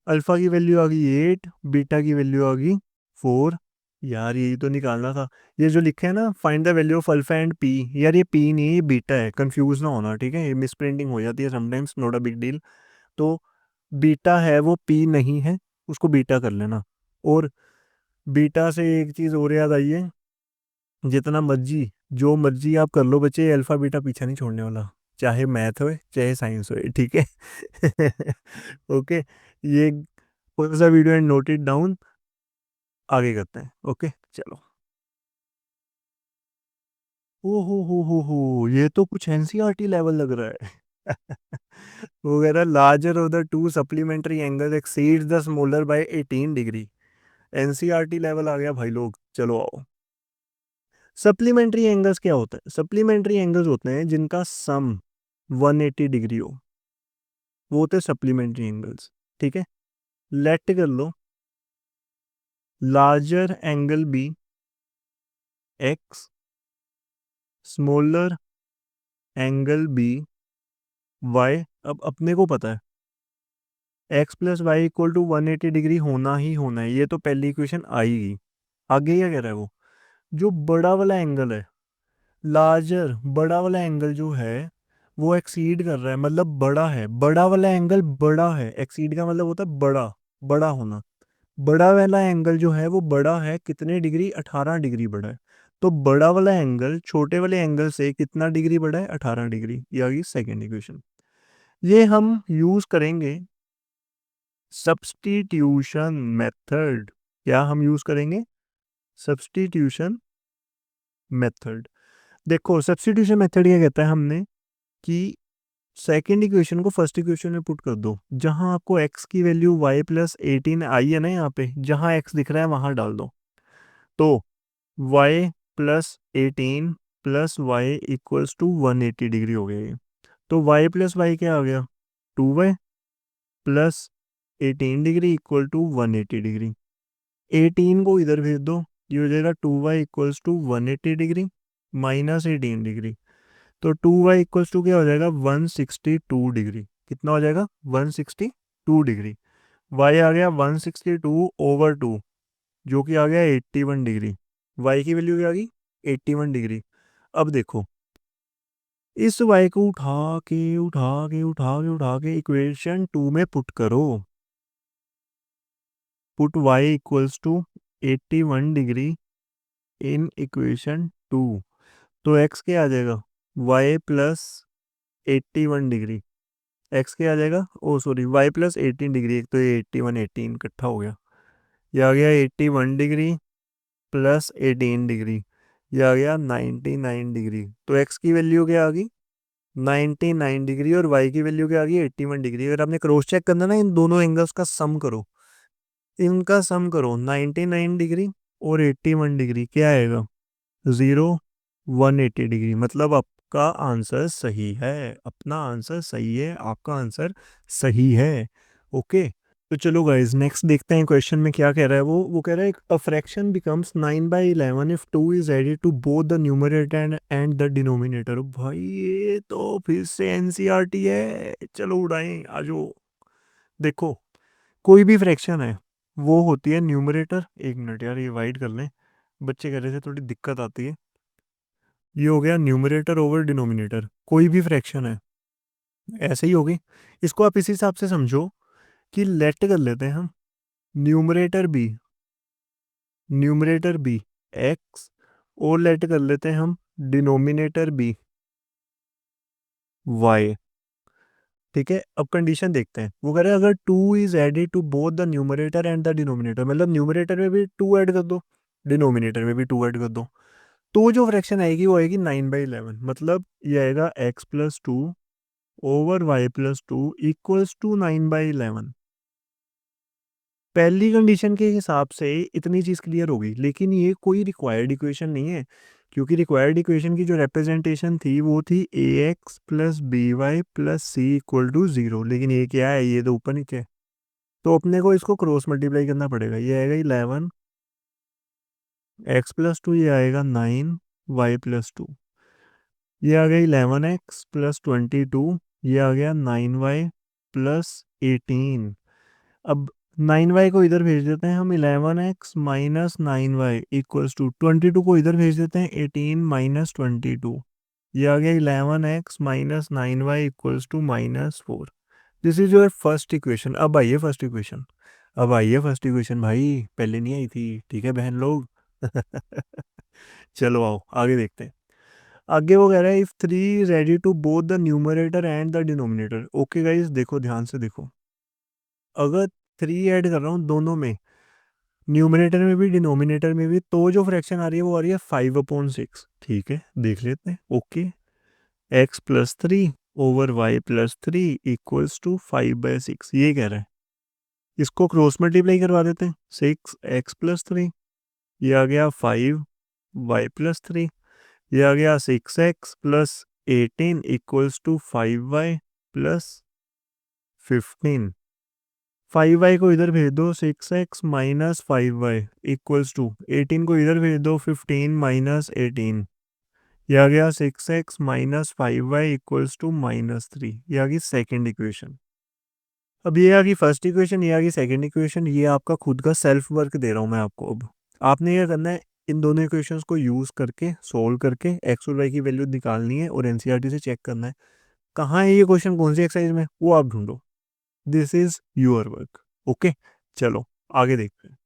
अल्फा की वैल्यू आ गई 8, बीटा की वैल्यू आ गई 4। यार यही तो निकालना था। ये जो लिखे है ना find the value of alpha and P, यार ये पी नहीं ये बीटा है, कंफ्यूज ना होना, ठीक है, ये मिस प्रिंटिंग हो जाती है sometimes, not a big deal. तो बीटा है वो पी नहीं है, उसको बीटा कर लेना। और बीटा से एक चीज़ और याद आई है, जितना मर्जी जो मर्जी आप कर लो बच्चे, अल्फा बीटा पीछा नहीं छोड़ने वाला, चाहे मैथ हो चाहे साइंस हो, ठीक है। ओके, ये कौन सा वीडियो है, नोट इट डाउन, आगे करते हैं। ओके चलो। ओ हो, ये तो कुछ एनसीईआरटी लेवल लग रहा है। वो कह रहा है larger of the two supplementary angle exceeds the smaller by 18 degree. NCERT level आ गया भाई लोग, चलो आओ। सप्लीमेंट्री एंगल्स क्या होता है? सप्लीमेंट्री एंगल्स होते हैं जिनका सम 180 डिग्री हो, वो होते हैं सप्लीमेंट्री एंगल्स, ठीक है। लेट कर लो larger angle be x, smaller angle be y. अब अपने को पता है x plus y equal to 180 degree होना ही होना है, ये तो पहली इक्वेशन आएगी। आगे क्या कह रहा है वो, जो बड़ा वाला एंगल है, लार्जर बड़ा वाला एंगल जो है वो एक्सीड कर रहा है, मतलब बड़ा है, बड़ा वाला एंगल बड़ा है, एक्सीड का मतलब होता है बड़ा, बड़ा होना। बड़ा वाला एंगल जो है वो बड़ा है कितने डिग्री, 18 डिग्री बड़ा है। तो बड़ा वाला एंगल छोटे वाले एंगल से कितना डिग्री बड़ा है, 18 डिग्री। ये आ गई सेकेंड इक्वेशन। ये हम यूज करेंगे सब्स्टिट्यूशन मेथड। क्या हम यूज करेंगे? Substitution method. देखो सब्स्टिट्यूशन मेथड ये कहता है हमने कि सेकेंड इक्वेशन को फर्स्ट इक्वेशन में पुट कर दो, जहां आपको x की वैल्यू y प्लस 18 आई है ना, यहाँ पे जहां x दिख रहा है वहां डाल दो। तो y plus 18 plus y equals to 180 degree हो गया ये। तो y प्लस वाई क्या आ गया, 2y plus 18 degree equal to 180 degree. 18 को इधर भेज दो, ये हो जाएगा 2y equals to 180 degree minus 18 degree. तो 2y इक्वल्स टू क्या हो जाएगा, 162 डिग्री। कितना हो जाएगा, 162 डिग्री। y आ गया 162 ओवर 2, जो कि आ गया 81 डिग्री। y की वैल्यू क्या आ गई, 81 डिग्री। अब देखो इस y को उठा के इक्वेशन 2 में पुट करो। Put y equals to 81 degree in equation 2। तो x क्या आ जाएगा, y प्लस 81 डिग्री। x क्या आ जाएगा, ओ सॉरी y प्लस 18 डिग्री, एक तो ये 81 18 इकट्ठा हो गया। ये आ गया 81 डिग्री प्लस 18 डिग्री, ये आ गया 99 डिग्री। तो x की वैल्यू क्या आ गई, 99 डिग्री, और y की वैल्यू क्या आ गई, 81 डिग्री। अगर आपने क्रॉस चेक करना ना, इन दोनों एंगल्स का सम करो, इनका सम करो, 99 डिग्री और 81 डिग्री क्या आएगा, 0 180 डिग्री। मतलब आपका आंसर सही है, अपना आंसर सही है, आपका आंसर सही है। ओके, तो चलो गाइज नेक्स्ट देखते हैं क्वेश्चन में क्या कह रहा है वो कह रहा है a fraction becomes 9/11 if 2 is added to both the numerator and the denominator. भाई ये तो फिर से एनसीईआरटी है, चलो उड़ाएं आजो। देखो कोई भी फ्रैक्शन है वो होती है न्यूमरेटर, एक मिनट यार ये वाइड कर लें, बच्चे कह रहे थे थोड़ी दिक्कत आती है। ये हो गया न्यूमरेटर ओवर डिनोमिनेटर, कोई भी फ्रैक्शन है ऐसे ही होगी। इसको आप इसी हिसाब से समझो कि लेट कर लेते हैं हम numerator be, numerator be x, और लेट कर लेते हैं हम डिनोमिनेटर बी वाई। ठीक है, अब कंडीशन देखते हैं। वो कह रहे हैं अगर 2 is added to both the numerator and the denominator, मतलब न्यूमरेटर में भी 2 ऐड कर दो, डिनोमिनेटर में भी 2 ऐड कर दो, तो जो फ्रैक्शन आएगी वो आएगी 9/11। मतलब ये आएगा x plus 2 over y plus 2 equals to 9/11। पहली कंडीशन के हिसाब से इतनी चीज़ क्लियर होगी, लेकिन ये कोई रिक्वायर्ड इक्वेशन नहीं है, क्योंकि रिक्वायर्ड इक्वेशन की जो रिप्रेजेंटेशन थी वो थी a x plus B Y plus C equal to 0। लेकिन ये क्या है, ये तो ऊपर नीचे है। तो अपने को इसको क्रॉस मल्टीप्लाई करना पड़ेगा। ये आएगा 11 एक्स प्लस 2, ये आएगा 9 वाई प्लस 2, ये आ गया 11x प्लस 22, ये आ गया 9y प्लस 18। अब 9y को इधर भेज देते हैं हम, 11x minus 9y equals to 22 को इधर भेज देते हैं, 18 माइनस 22, ये आ गया 11x minus 9y equals to -4। This is your first equation. अब आइए फर्स्ट इक्वेशन भाई, पहले नहीं आई थी, ठीक है बहन लोग। चलो आओ आगे देखते हैं। आगे वो कह रहा है if three ready to both the numerator and the denominator. Okay guys, देखो ध्यान से देखो, अगर थ्री ऐड कर रहा हूँ दोनों में, न्यूमरेटर में भी डिनोमिनेटर में भी, तो जो फ्रैक्शन आ रही है वो आ रही है 5/6। ठीक है, देख लेते हैं। Okay, x+3 over y+3 equals to 5/6, ये कह रहा है। इसको क्रॉस मल्टीप्लाई करवा देते हैं, 6x+3, ये आ गया 5y+3, ये आ गया 6x+18 equals to 5y+15। 5y को इधर भेज दो, 6x-5y इक्वल्स टू 18 को इधर भेज दो, 15-18। ये आ गया 6x-5y इक्वल्स टू -3। ये आ गई सेकेंड इक्वेशन। अब ये आ गई फर्स्ट इक्वेशन, ये आ गई सेकेंड इक्वेशन। ये आपका खुद का सेल्फ वर्क दे रहा हूँ मैं आपको। अब आपने क्या करना है, इन दोनों इक्वेशंस को यूज़ करके सोल्व करके एक्स और वाई की वैल्यू निकालनी है और एनसीईआरटी से चेक करना है कहाँ है ये क्वेश्चन, कौन सी एक्सरसाइज में, वो आप ढूंढो। This is your work. Okay, चलो आगे देखते हैं।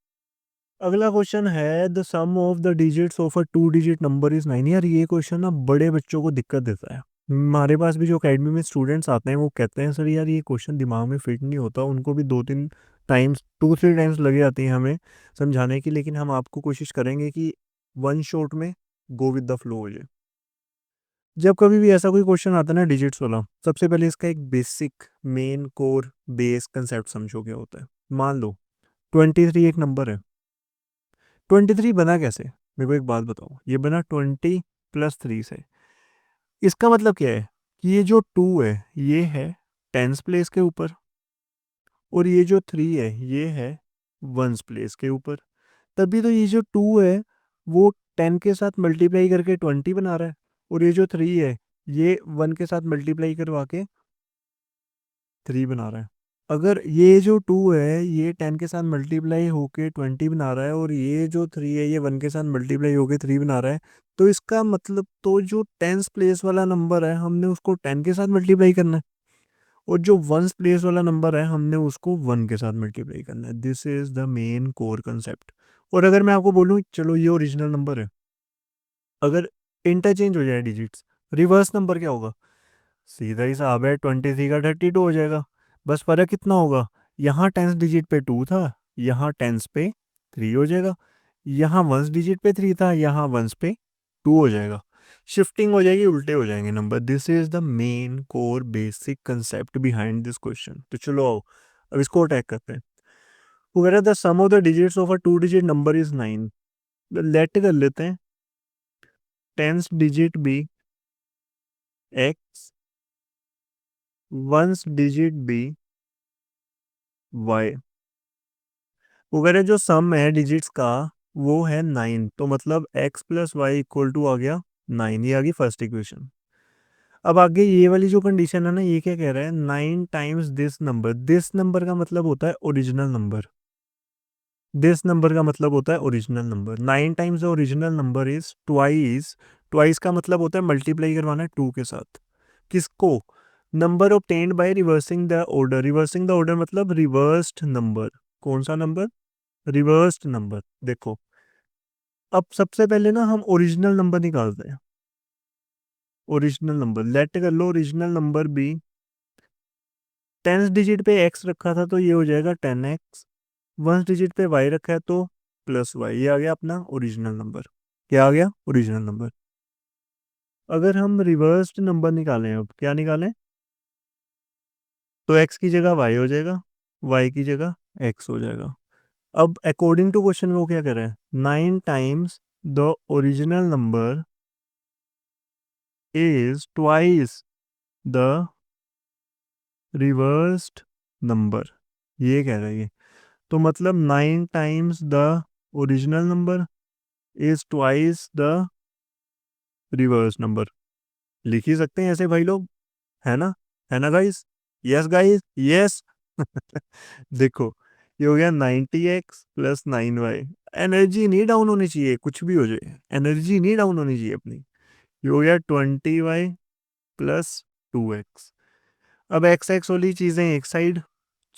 अगला क्वेश्चन है the sum of the digits of a 2 digit number is 9। यार ये क्वेश्चन ना बड़े बच्चों को दिक्कत देता है। हमारे पास भी जो अकेडमी में स्टूडेंट्स आते हैं वो कहते हैं सर यार ये क्वेश्चन दिमाग में फिट नहीं होता, उनको भी 2-3 टाइम्स 2-3 टाइम्स लगे जाती हैं हमें समझाने की, लेकिन हम आपको कोशिश करेंगे कि वन शॉट में गो विद द फ्लो हो जाए। जब कभी भी ऐसा कोई क्वेश्चन आता है ना डिजिट्स वाला, सबसे पहले इसका एक basic main core base concept समझो क्या होता है। मान लो 23 एक नंबर है। 23 बना कैसे, मेरे को एक बात बताओ। ये बना 20+3 से। इसका मतलब क्या है कि ये जो 2 है ये है टेंस प्लेस के ऊपर, और ये जो 3 है ये है वंस प्लेस के ऊपर। तभी तो ये जो 2 है वो 10 के साथ मल्टीप्लाई करके 20 बना रहा है, और ये जो 3 है ये 1 के साथ मल्टीप्लाई करवा के 3 बना रहा है। अगर ये जो 2 है ये 10 के साथ मल्टीप्लाई होके 20 बना रहा है, और ये जो 3 है ये 1 के साथ मल्टीप्लाई होके 3 बना रहा है, तो इसका मतलब तो जो टेंस प्लेस वाला नंबर है हमने उसको 10 के साथ मल्टीप्लाई करना है, और जो वंस प्लेस वाला नंबर है हमने उसको 1 के साथ मल्टीप्लाई करना है। This is the main core concept. और अगर मैं आपको बोलूँ चलो ये ओरिजिनल नंबर है, अगर इंटरचेंज हो जाए डिजिट्स, रिवर्स नंबर क्या होगा, सीधा ही साहब है, 23 का 32 हो जाएगा। बस फर्क कितना होगा, यहाँ टेंस डिजिट पे 2 था, यहाँ टेंस पे 3 हो जाएगा। यहाँ वंस डिजिट पे 3 था, यहाँ वंस पे 2 हो जाएगा। शिफ्टिंग हो जाएगी, उल्टे हो जाएंगे number. This is the main core basic concept behind this question. तो चलो आओ अब इसको अटैक करते हैं। वगैरह the sum of the digits of a 2 digit number is 9। Let कर लेते हैं tens digit be x, ones digit be y, वगैरह जो सम है डिजिट्स का वो है 9। तो मतलब x+y = आ गया 9। ये आ गई फर्स्ट इक्वेशन। अब आगे ये वाली जो कंडीशन है ना, ये क्या कह रहा है, 9 times this number. This number का मतलब होता है ओरिजिनल नंबर। दिस नंबर का मतलब होता है original number. 9 times the original number is twice. Twice का मतलब होता है मल्टीप्लाई करवाना है 2 के साथ। किसको, number obtained by reversing the order. Reversing the order मतलब रिवर्स्ड नंबर। कौन सा नंबर, रिवर्स्ड नंबर। देखो अब सबसे पहले ना हम ओरिजिनल नंबर निकालते हैं। ओरिजिनल नंबर लेट कर लो, ओरिजिनल नंबर भी टेंस डिजिट पे एक्स रखा था तो ये हो जाएगा 10x। वंस डिजिट पे वाई रखा है तो +y। ये आ गया अपना ओरिजिनल नंबर। क्या आ गया, ओरिजिनल नंबर। अगर हम रिवर्स्ड नंबर निकालें, अब क्या निकालें, तो x की जगह y हो जाएगा, y की जगह x हो जाएगा। अब अकॉर्डिंग टू क्वेश्चन वो क्या कर रहे हैं, 9 times the original number is twice the reversed number। ये कह रहा है ये। तो मतलब 9 times the original number is twice the reverse number. लिख ही सकते हैं ऐसे भाई लोग, है ना, है ना गाइस। Yes guys, yes. देखो ये हो गया 90x+9y। एनर्जी नहीं डाउन होनी चाहिए, कुछ भी हो जाए एनर्जी नहीं डाउन होनी चाहिए अपनी। ये हो गया 20y+2x। अब एक्स एक्स वाली चीज़ें एक साइड,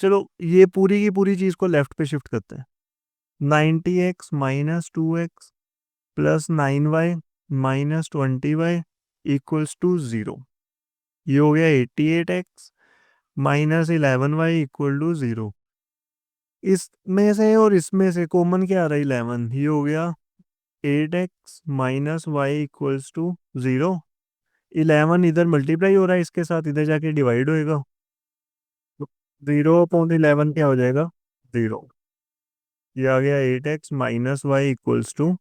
चलो ये पूरी की पूरी चीज़ को लेफ्ट पे शिफ्ट करते हैं। 90x minus 2x plus 9y minus 20y equals to 0। ये हो गया 88x minus 11y equal to 0। इसमें से और इसमें से कॉमन क्या आ रहा है? 11। ये हो गया 8x minus y equals to 0। 11 इधर मल्टीप्लाई हो रहा है इसके साथ, इधर जाके डिवाइड होएगा। 0/11 क्या हो जाएगा? 0। ये आ गया 8x minus y equals to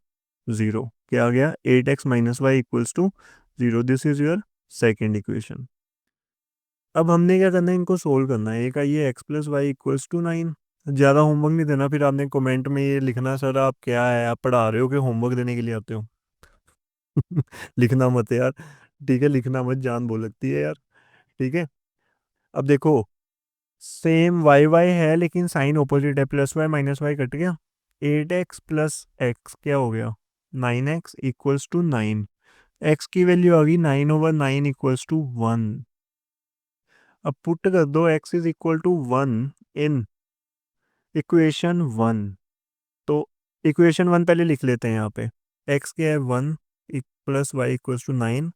0। क्या आ गया? 8x minus y equals to 0। This is your second equation. अब हमने क्या करना है? इनको सोल्व करना है। एक आई है x plus y equals to 9। ज़्यादा होमवर्क नहीं देना, फिर आपने कमेंट में ये लिखना सर आप क्या है, आप पढ़ा रहे हो कि होमवर्क देने के लिए आते हो। लिखना मत यार, ठीक है? लिखना मत, जान बोल लगती है यार, ठीक है? अब देखो, सेम वाई वाई है लेकिन साइन ऑपोजिट है, plus y minus y cut गया। 8x प्लस एक्स क्या हो गया? 9x equals to 9। एक्स की वैल्यू आ गई 9/9 इक्वल्स टू 1। अब पुट कर दो x is equal to 1 in equation 1। तो इक्वेशन 1 पहले लिख लेते हैं यहाँ पे। x क्या है? 1 plus y equals to 9।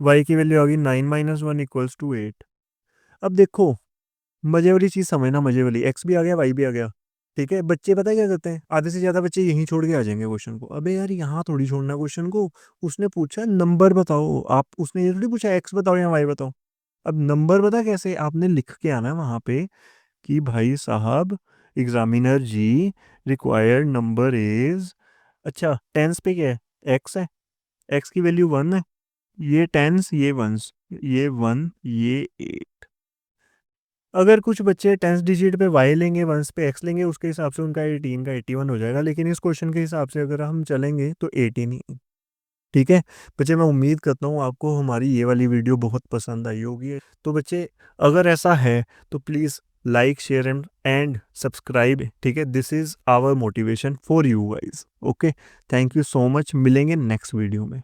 y की वैल्यू आ गई 9 माइनस 1 इक्वल्स टू 8। अब देखो, मजे वाली चीज़ समझना, मजे वाली, x भी आ गया y भी आ गया, ठीक है? बच्चे पता है क्या करते हैं? आधे से ज़्यादा बच्चे यहीं छोड़ के आ जाएंगे क्वेश्चन को। अबे यार यहाँ थोड़ी छोड़ना क्वेश्चन को, उसने पूछा नंबर बताओ आप, उसने ये थोड़ी पूछा x बताओ या y बताओ। अब नंबर पता कैसे? आपने लिख के आना है वहाँ पे कि भाई साहब examiner ji required number is, अच्छा टेंस पे क्या है? x है, x की वैल्यू 1 है, ये टेंस ये वंस, ये 1 ये 8। अगर कुछ बच्चे टेंस डिजिट पे y लेंगे, वंस पे x लेंगे, उसके हिसाब से उनका 18 का 81 हो जाएगा, लेकिन इस क्वेश्चन के हिसाब से अगर हम चलेंगे तो 18 ही। ठीक है बच्चे, मैं उम्मीद करता हूँ आपको हमारी ये वाली वीडियो बहुत पसंद आई होगी। तो बच्चे, अगर ऐसा है तो please like share and subscribe, ठीक है? This is our motivation for you guys. Okay, thank you so much, मिलेंगे नेक्स्ट वीडियो में।